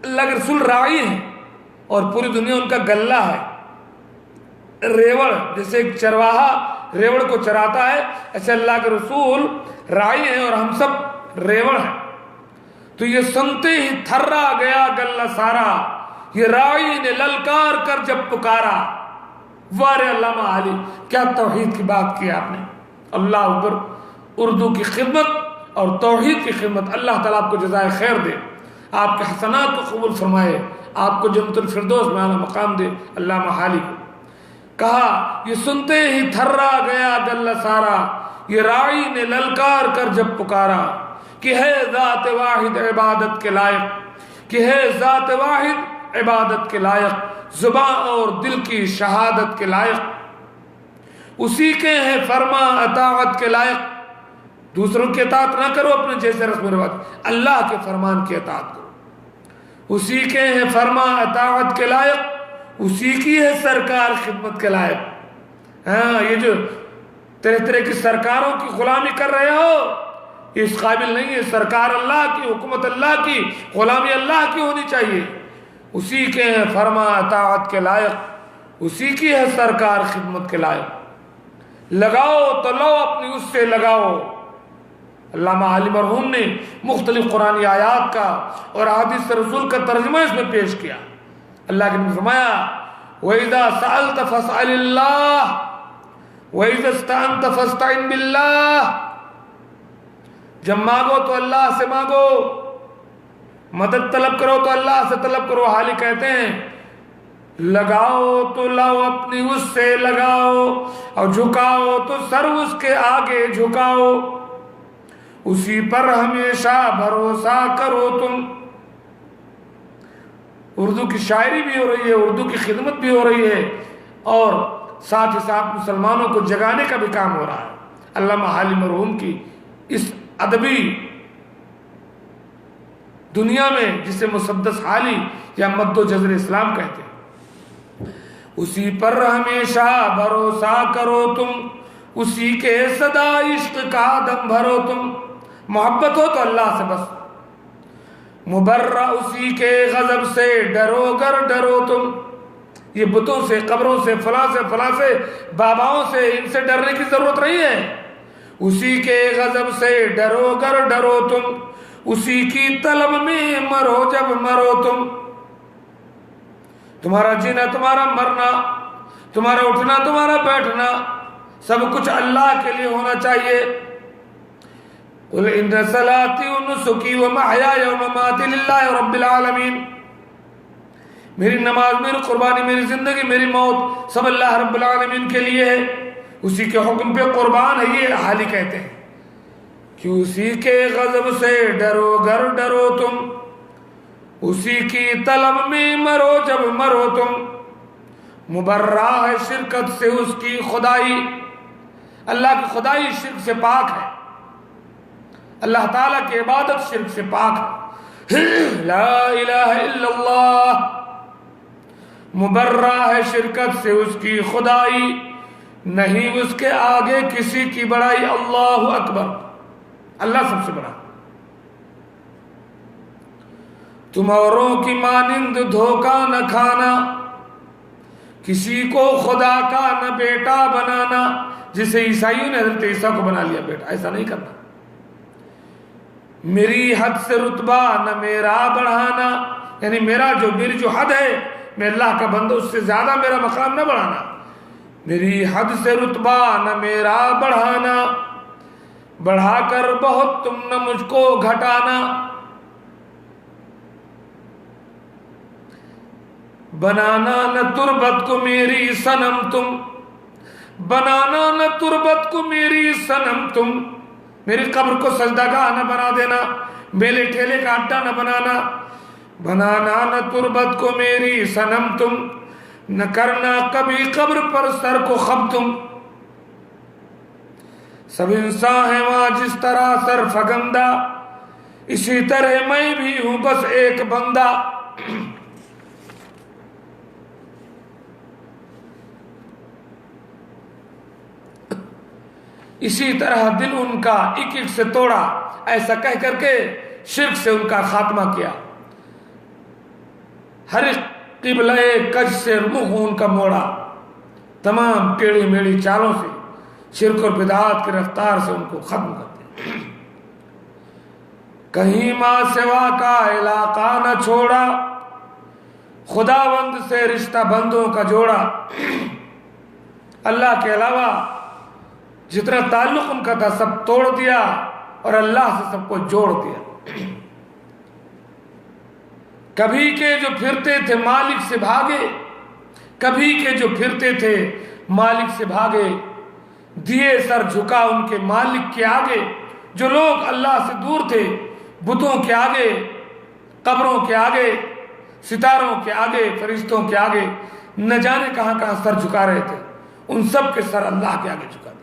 اللہ کے رسول راعی ہیں اور پوری دنیا ان کا گلہ ہے، ریوڑ، جیسے ایک چرواہا ریوڑ کو چراتا ہے، ایسے اللہ کے رسول راعی ہیں اور ہم سب ریوڑ ہیں۔ تو یہ سنتے ہی تھرا گیا گلہ سارا، یہ راعی نے للکار کر جب پکارا، وارے علامہ علی، کیا توحید کی بات کی آپ نے، اللہ اکبر۔ اردو کی خدمت اور توحید کی خدمت، اللہ تعالیٰ آپ کو جزائے خیر دے، آپ کے حسنات کو قبول فرمائے، آپ کو جنت الفردوس میں اعلیٰ مقام دے۔ علامہ حالی کو کہا یہ سنتے ہی تھرا گیا گلہ سارا، یہ راعی نے للکار کر جب پکارا، کہ ہے ذات واحد عبادت کے لائق، کہ ہے ذات واحد عبادت کے لائق، زبان اور دل کی شہادت کے لائق، اسی کے ہیں فرما اطاعت کے لائق۔ دوسروں کی اطاعت نہ کرو، اپنے جیسے رسم و رواج، اللہ کے فرمان کی اطاعت کرو۔ اسی کے ہیں فرما اطاعت کے لائق، اسی کی ہے سرکار خدمت کے لائق۔ ہاں، یہ جو طرح طرح کی سرکاروں کی غلامی کر رہے ہو، اس قابل نہیں ہے۔ سرکار اللہ کی، حکومت اللہ کی، غلامی اللہ کی ہونی چاہیے۔ اسی کے ہیں فرما اطاعت کے لائق، اسی کی ہے سرکار خدمت کے لائق۔ لگاؤ تو لو اپنی اس سے لگاؤ۔ علامہ علی مرحوم نے مختلف قرآنی آیات کا اور احادیث رسول کا ترجمہ اس میں پیش کیا۔ اللہ کے نے فرمایا وَإِذَا سَأَلْتَ فَاسْأَلِ اللَّهِ، وَإِذَا اسْتَعَنْتَ فَاسْتَعِنْ بِاللَّهِ، جب مانگو تو اللہ سے مانگو، مدد طلب کرو تو اللہ سے طلب کرو۔ حالی کہتے ہیں لگاؤ تو لاؤ اپنی اس سے لگاؤ، اور جھکاؤ تو سر اس کے آگے جھکاؤ، اسی پر ہمیشہ بھروسہ کرو تم۔ اردو کی شاعری بھی ہو رہی ہے، اردو کی خدمت بھی ہو رہی ہے، اور ساتھ ہی ساتھ مسلمانوں کو جگانے کا بھی کام ہو رہا ہے۔ علامہ حالی مرحوم کی اس ادبی دنیا میں، جسے مسدس حالی یا مد و جزر اسلام کہتے ہیں، اسی پر ہمیشہ بھروسہ کرو تم، اسی کے صدا عشق کا دم بھرو تم۔ محبت ہو تو اللہ سے بس، مبرہ اسی کے غضب سے ڈرو گر ڈرو تم۔ یہ بتوں سے، قبروں سے، فلاں سے، فلاں سے، باباؤں سے، ان سے ڈرنے کی ضرورت نہیں ہے۔ اسی کے غضب سے ڈرو گر ڈرو تم، اسی کی طلب میں مرو جب مرو تم۔ تمہارا جینا، تمہارا مرنا، تمہارا اٹھنا، تمہارا بیٹھنا، سب کچھ اللہ کے لیے ہونا چاہیے۔ قل ان صلاتي ونسكي ومحياي ومماتي لله رب العالمین، میری نماز، میری قربانی، میری زندگی، میری موت سب اللہ رب العالمین کے لیے ہے، اسی کے حکم پہ قربان ہے۔ یہ حالی کہتے ہیں کہ اسی کے غضب سے ڈرو گر ڈرو تم، اسی کی طلب میں مرو جب مرو تم۔ مبرہ ہے شرکت سے اس کی خدائی، اللہ کی خدائی شرک سے پاک ہے، اللہ تعالیٰ کی عبادت شرک سے پاک ہے۔ لا الہ الا اللہ، مبرہ ہے شرکت سے اس کی خدائی، نہیں اس کے آگے کسی کی بڑائی۔ اللہ اکبر، اللہ سب سے بڑا۔ تم اوروں کی مانند دھوکہ نہ کھانا، کسی کو خدا کا نہ بیٹا بنانا، جسے عیسائیوں نے حضرت عیسیٰ کو بنا لیا بیٹا، ایسا نہیں کرنا۔ میری حد سے رتبہ نہ میرا بڑھانا، یعنی میری جو حد ہے، میں اللہ کا بندہ، اس سے زیادہ میرا مقام نہ بڑھانا۔ میری حد سے رتبہ نہ میرا بڑھانا، بڑھا کر بہت تم نہ مجھ کو گھٹانا۔ بنانا نہ تربت کو میری صنم تم، بنانا نہ تربت کو میری صنم تم، میری قبر کو سجدہ گاہ نہ بنا دینا، میلے ٹھیلے کا اڈا نہ بنانا۔ بنانا نہ تربت کو میری صنم تم، نہ کرنا کبھی قبر پر سر کو خم تم۔ سب انسان ہیں وہاں جس طرح سر فگندہ، اسی طرح میں بھی ہوں بس ایک بندہ۔ اسی طرح دل ان کا ایک ایک سے توڑا، ایسا کہہ کر کے شرک سے ان کا خاتمہ کیا۔ ہر قبلہ کج سے منہ ان کا موڑا، تمام ٹیڑھی میڑھی چالوں سے، شرک اور بدعات کی رفتار سے ان کو ختم کر دیا۔ کہیں ماں سوا کا علاقہ نہ چھوڑا، خدا بند سے رشتہ بندوں کا جوڑا۔ اللہ کے علاوہ جتنا تعلق ان کا تھا سب توڑ دیا، اور اللہ سے سب کو جوڑ دیا۔ کبھی کے جو پھرتے تھے مالک سے بھاگے، کبھی کے جو پھرتے تھے مالک سے بھاگے، دیے سر جھکا ان کے مالک کے آگے۔ جو لوگ اللہ سے دور تھے، بتوں کے آگے، قبروں کے آگے، ستاروں کے آگے، فرشتوں کے آگے، نہ جانے کہاں کہاں سر جھکا رہے تھے، ان سب کے سر اللہ کے آگے جھکا دیے۔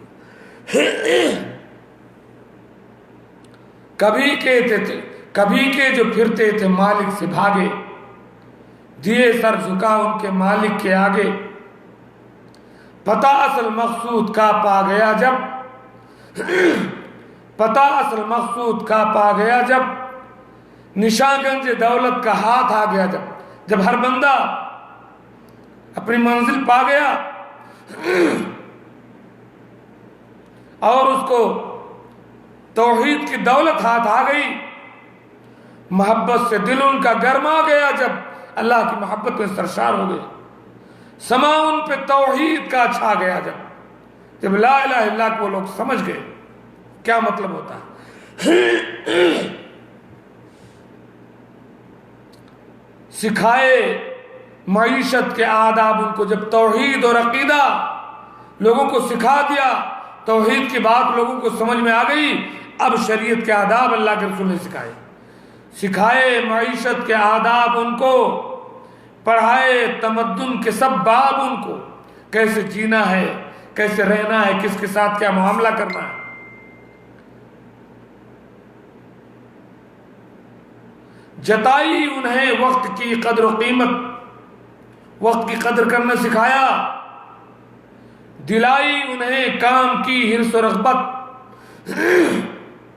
کبھی کے جو پھرتے تھے مالک سے بھاگے، دیے سر جھکا ان کے مالک کے آگے۔ پتہ اصل مقصود کا پا گیا جب، پتہ اصل مقصود کا پا گیا جب، نشاں گنج دولت کا ہاتھ آ گیا جب ہر بندہ اپنی منزل پا گیا اور اس کو توحید کی دولت ہاتھ آ گئی، محبت سے دل ان کا گرما گیا، جب اللہ کی محبت میں سرشار ہو گئے، سما ان پہ توحید کا چھا گیا، جب لا الہ الا اللہ کو وہ لوگ سمجھ گئے کیا مطلب ہوتا ہے، سکھائے معیشت کے آداب ان کو، جب توحید اور عقیدہ لوگوں کو سکھا دیا، توحید کی بات لوگوں کو سمجھ میں آ گئی، اب شریعت کے آداب اللہ کے رسول نے سکھائے معیشت کے آداب ان کو، پڑھائے تمدن کے سب باب ان کو، کیسے جینا ہے، کیسے رہنا ہے، کس کے ساتھ کیا معاملہ کرنا ہے۔ جتائی انہیں وقت کی قدر و قیمت، وقت کی قدر کرنا سکھایا، دلائی انہیں کام کی حرص و رغبت،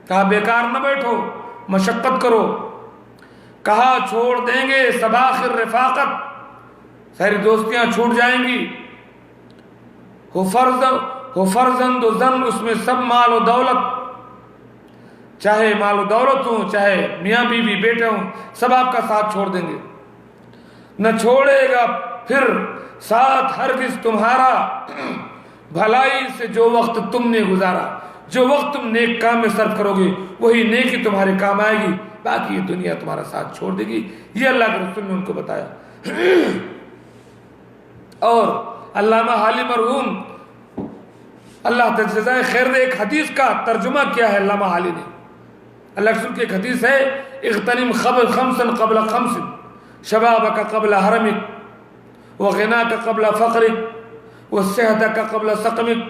کہا بیکار نہ بیٹھو، مشقت کرو، کہا چھوڑ دیں گے سباخر رفاقت، ساری دوستیاں چھوٹ جائیں گی، ہو فرزند و زن، اس میں سب مال و دولت، چاہے مال و دولت ہوں، چاہے میاں بیوی بیٹے ہوں، سب آپ کا ساتھ چھوڑ دیں گے، نہ چھوڑے گا پھر ساتھ ہرگز تمہارا، بھلائی سے جو وقت تم نے گزارا، جو وقت تم نیک کام میں صرف کرو گے وہی نیکی تمہارے کام آئے گی، باقی یہ دنیا تمہارا ساتھ چھوڑ دے گی۔ یہ اللہ کے رسول نے ان کو بتایا۔ اور علامہ حالی مرحوم اللہ تعالی جزائے خیر نے ایک حدیث کا ترجمہ کیا ہے، علامہ حالی نے، اللہ کے رسول کی ایک حدیث ہے، اغتنم خمسا قبل خمس، شبابک قبل حرمک، وغناک قبل فقرک، وصحتک قبل سقمک،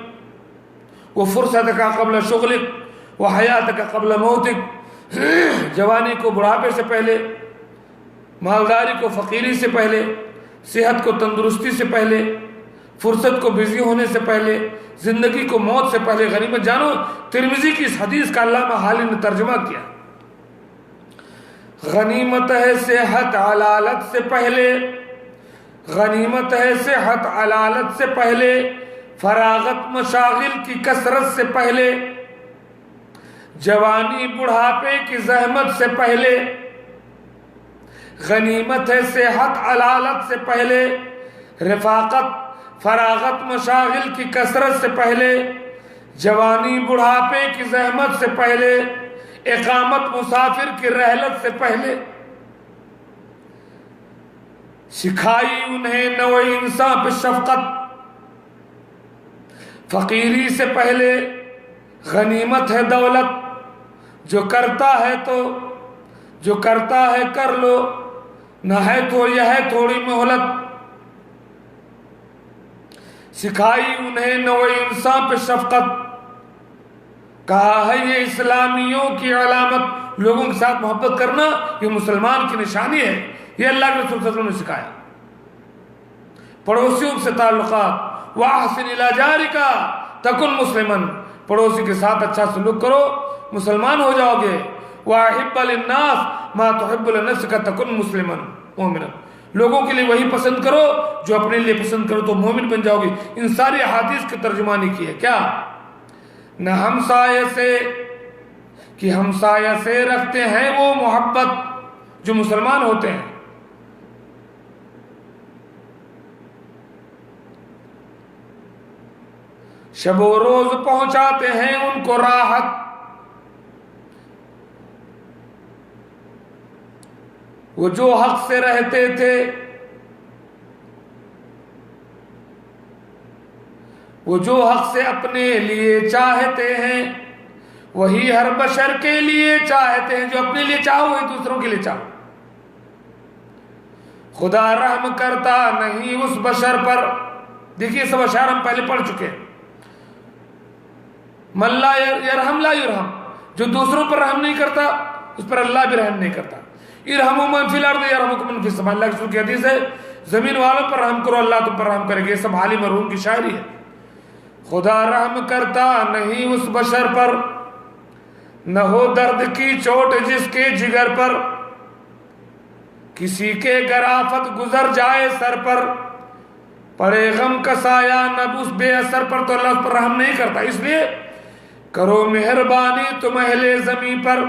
وفرصتک قبل شغلک، وحیاتک قبل موتک، جوانی کو بڑھاپے سے پہلے، مالداری کو فقیری سے پہلے، صحت کو تندرستی سے پہلے، فرصت کو بزی ہونے سے پہلے، زندگی کو موت سے پہلے غنیمت جانو۔ ترمذی کی اس حدیث کا علامہ حالی نے ترجمہ کیا، غنیمت ہے صحت علالت سے پہلے، غنیمت ہے صحت علالت سے پہلے، فراغت مشاغل کی کثرت سے پہلے، جوانی بڑھاپے کی زحمت سے پہلے، غنیمت ہے صحت علالت سے پہلے، رفاقت فراغت مشاغل کی کثرت سے پہلے، جوانی بڑھاپے کی زحمت سے پہلے، اقامت مسافر کی رحلت سے پہلے، سکھائی انہیں نوع انسان پہ شفقت، فقیری سے پہلے، غنیمت ہے دولت، جو کرتا ہے کر لو، نہ ہے تو یہ ہے تھوڑی مہلت، سکھائی انہیں نوع انسان پہ شفقت، کہا ہے یہ اسلامیوں کی علامت، لوگوں کے ساتھ محبت کرنا یہ مسلمان کی نشانی ہے، یہ اللہ کے رسول صلی اللہ علیہ وسلم نے سکھایا۔ پڑوسیوں سے تعلقات، وَأَحْسِنْ إِلَىٰ جَارِكَ تَكُنْ مُسْلِمًا، پڑوسی کے ساتھ اچھا سلوک کرو مسلمان ہو جاؤ گے، وَأَحِبَّ لِلنَّاسِ مَا تُحِبُّ لِنَفْسِكَ تَكُنْ مُسْلِمًا مُؤْمِنًا، لوگوں کے لیے وہی پسند کرو جو اپنے لیے پسند کرو تو مومن بن جاؤ گے۔ ان ساری احادیث کی ترجمانی کی ہے کیا؟ نہ ہمسایہ سے کہ ہمسایہ سے رکھتے ہیں وہ محبت جو مسلمان ہوتے ہیں، شب و روز پہنچاتے ہیں ان کو راحت، وہ جو حق سے رہتے تھے، وہ جو حق سے اپنے لیے چاہتے ہیں وہی ہر بشر کے لیے چاہتے ہیں، جو اپنے لیے چاہو وہی دوسروں کے لیے چاہو۔ خدا رحم کرتا نہیں اس بشر پر، دیکھیے سب اشعار ہم پہلے پڑھ چکے ہیں، من لا یرحم لا یرحم، جو دوسروں پر رحم نہیں کرتا اس پر اللہ بھی رحم نہیں کرتا۔ ارحموا من فی الارض یرحمکم من فی السماء، اللہ کے رسول کی حدیث ہے زمین والوں پر رحم کرو اللہ تم پر رحم کرے گا، یہ سب حالی مرحوم کی شاعری ہے۔ خدا رحم کرتا نہیں اس بشر پر، نہ ہو درد کی چوٹ جس کے جگر پر، کسی کے گر آفت گزر جائے سر پر، پڑے غم کا سایہ نہ اس بے اثر پر، تو اللہ اس پر رحم نہیں کرتا۔ اس لیے کرو مہربانی تم اہل زمین پر،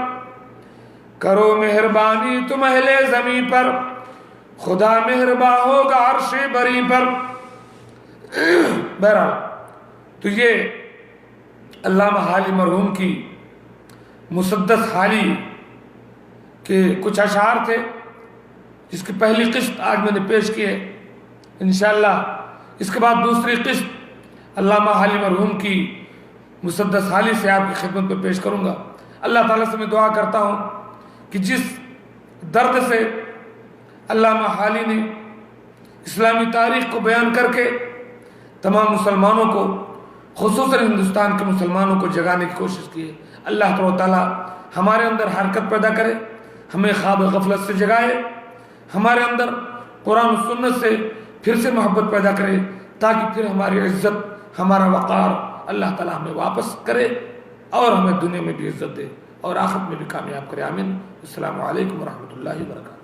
کرو مہربانی تم اہل زمین پر، خدا مہرباں ہوگا عرش بری پر۔ بہرحال تو یہ علامہ حالی مرحوم کی مسدس حالی کے کچھ اشعار تھے جس کی پہلی قسط آج میں نے پیش کی ہے. انشاءاللہ اس کے بعد دوسری قسط علامہ حالی مرحوم کی مسدس حالی سے آپ کی خدمت میں پیش کروں گا. اللہ تعالیٰ سے میں دعا کرتا ہوں کہ جس درد سے علامہ حالی نے اسلامی تاریخ کو بیان کر کے تمام مسلمانوں کو خصوصاً ہندوستان کے مسلمانوں کو جگانے کی کوشش کی ہے، اللہ تعالیٰ ہمارے اندر حرکت پیدا کرے، ہمیں خواب غفلت سے جگائے، ہمارے اندر قرآن و سنت سے پھر سے محبت پیدا کرے، تاکہ پھر ہماری عزت، ہمارا وقار اللہ تعالیٰ ہمیں واپس کرے اور ہمیں دنیا میں بھی عزت دے اور آخرت میں بھی کامیاب کرے. آمین. السلام علیکم ورحمۃ اللہ وبرکاتہ.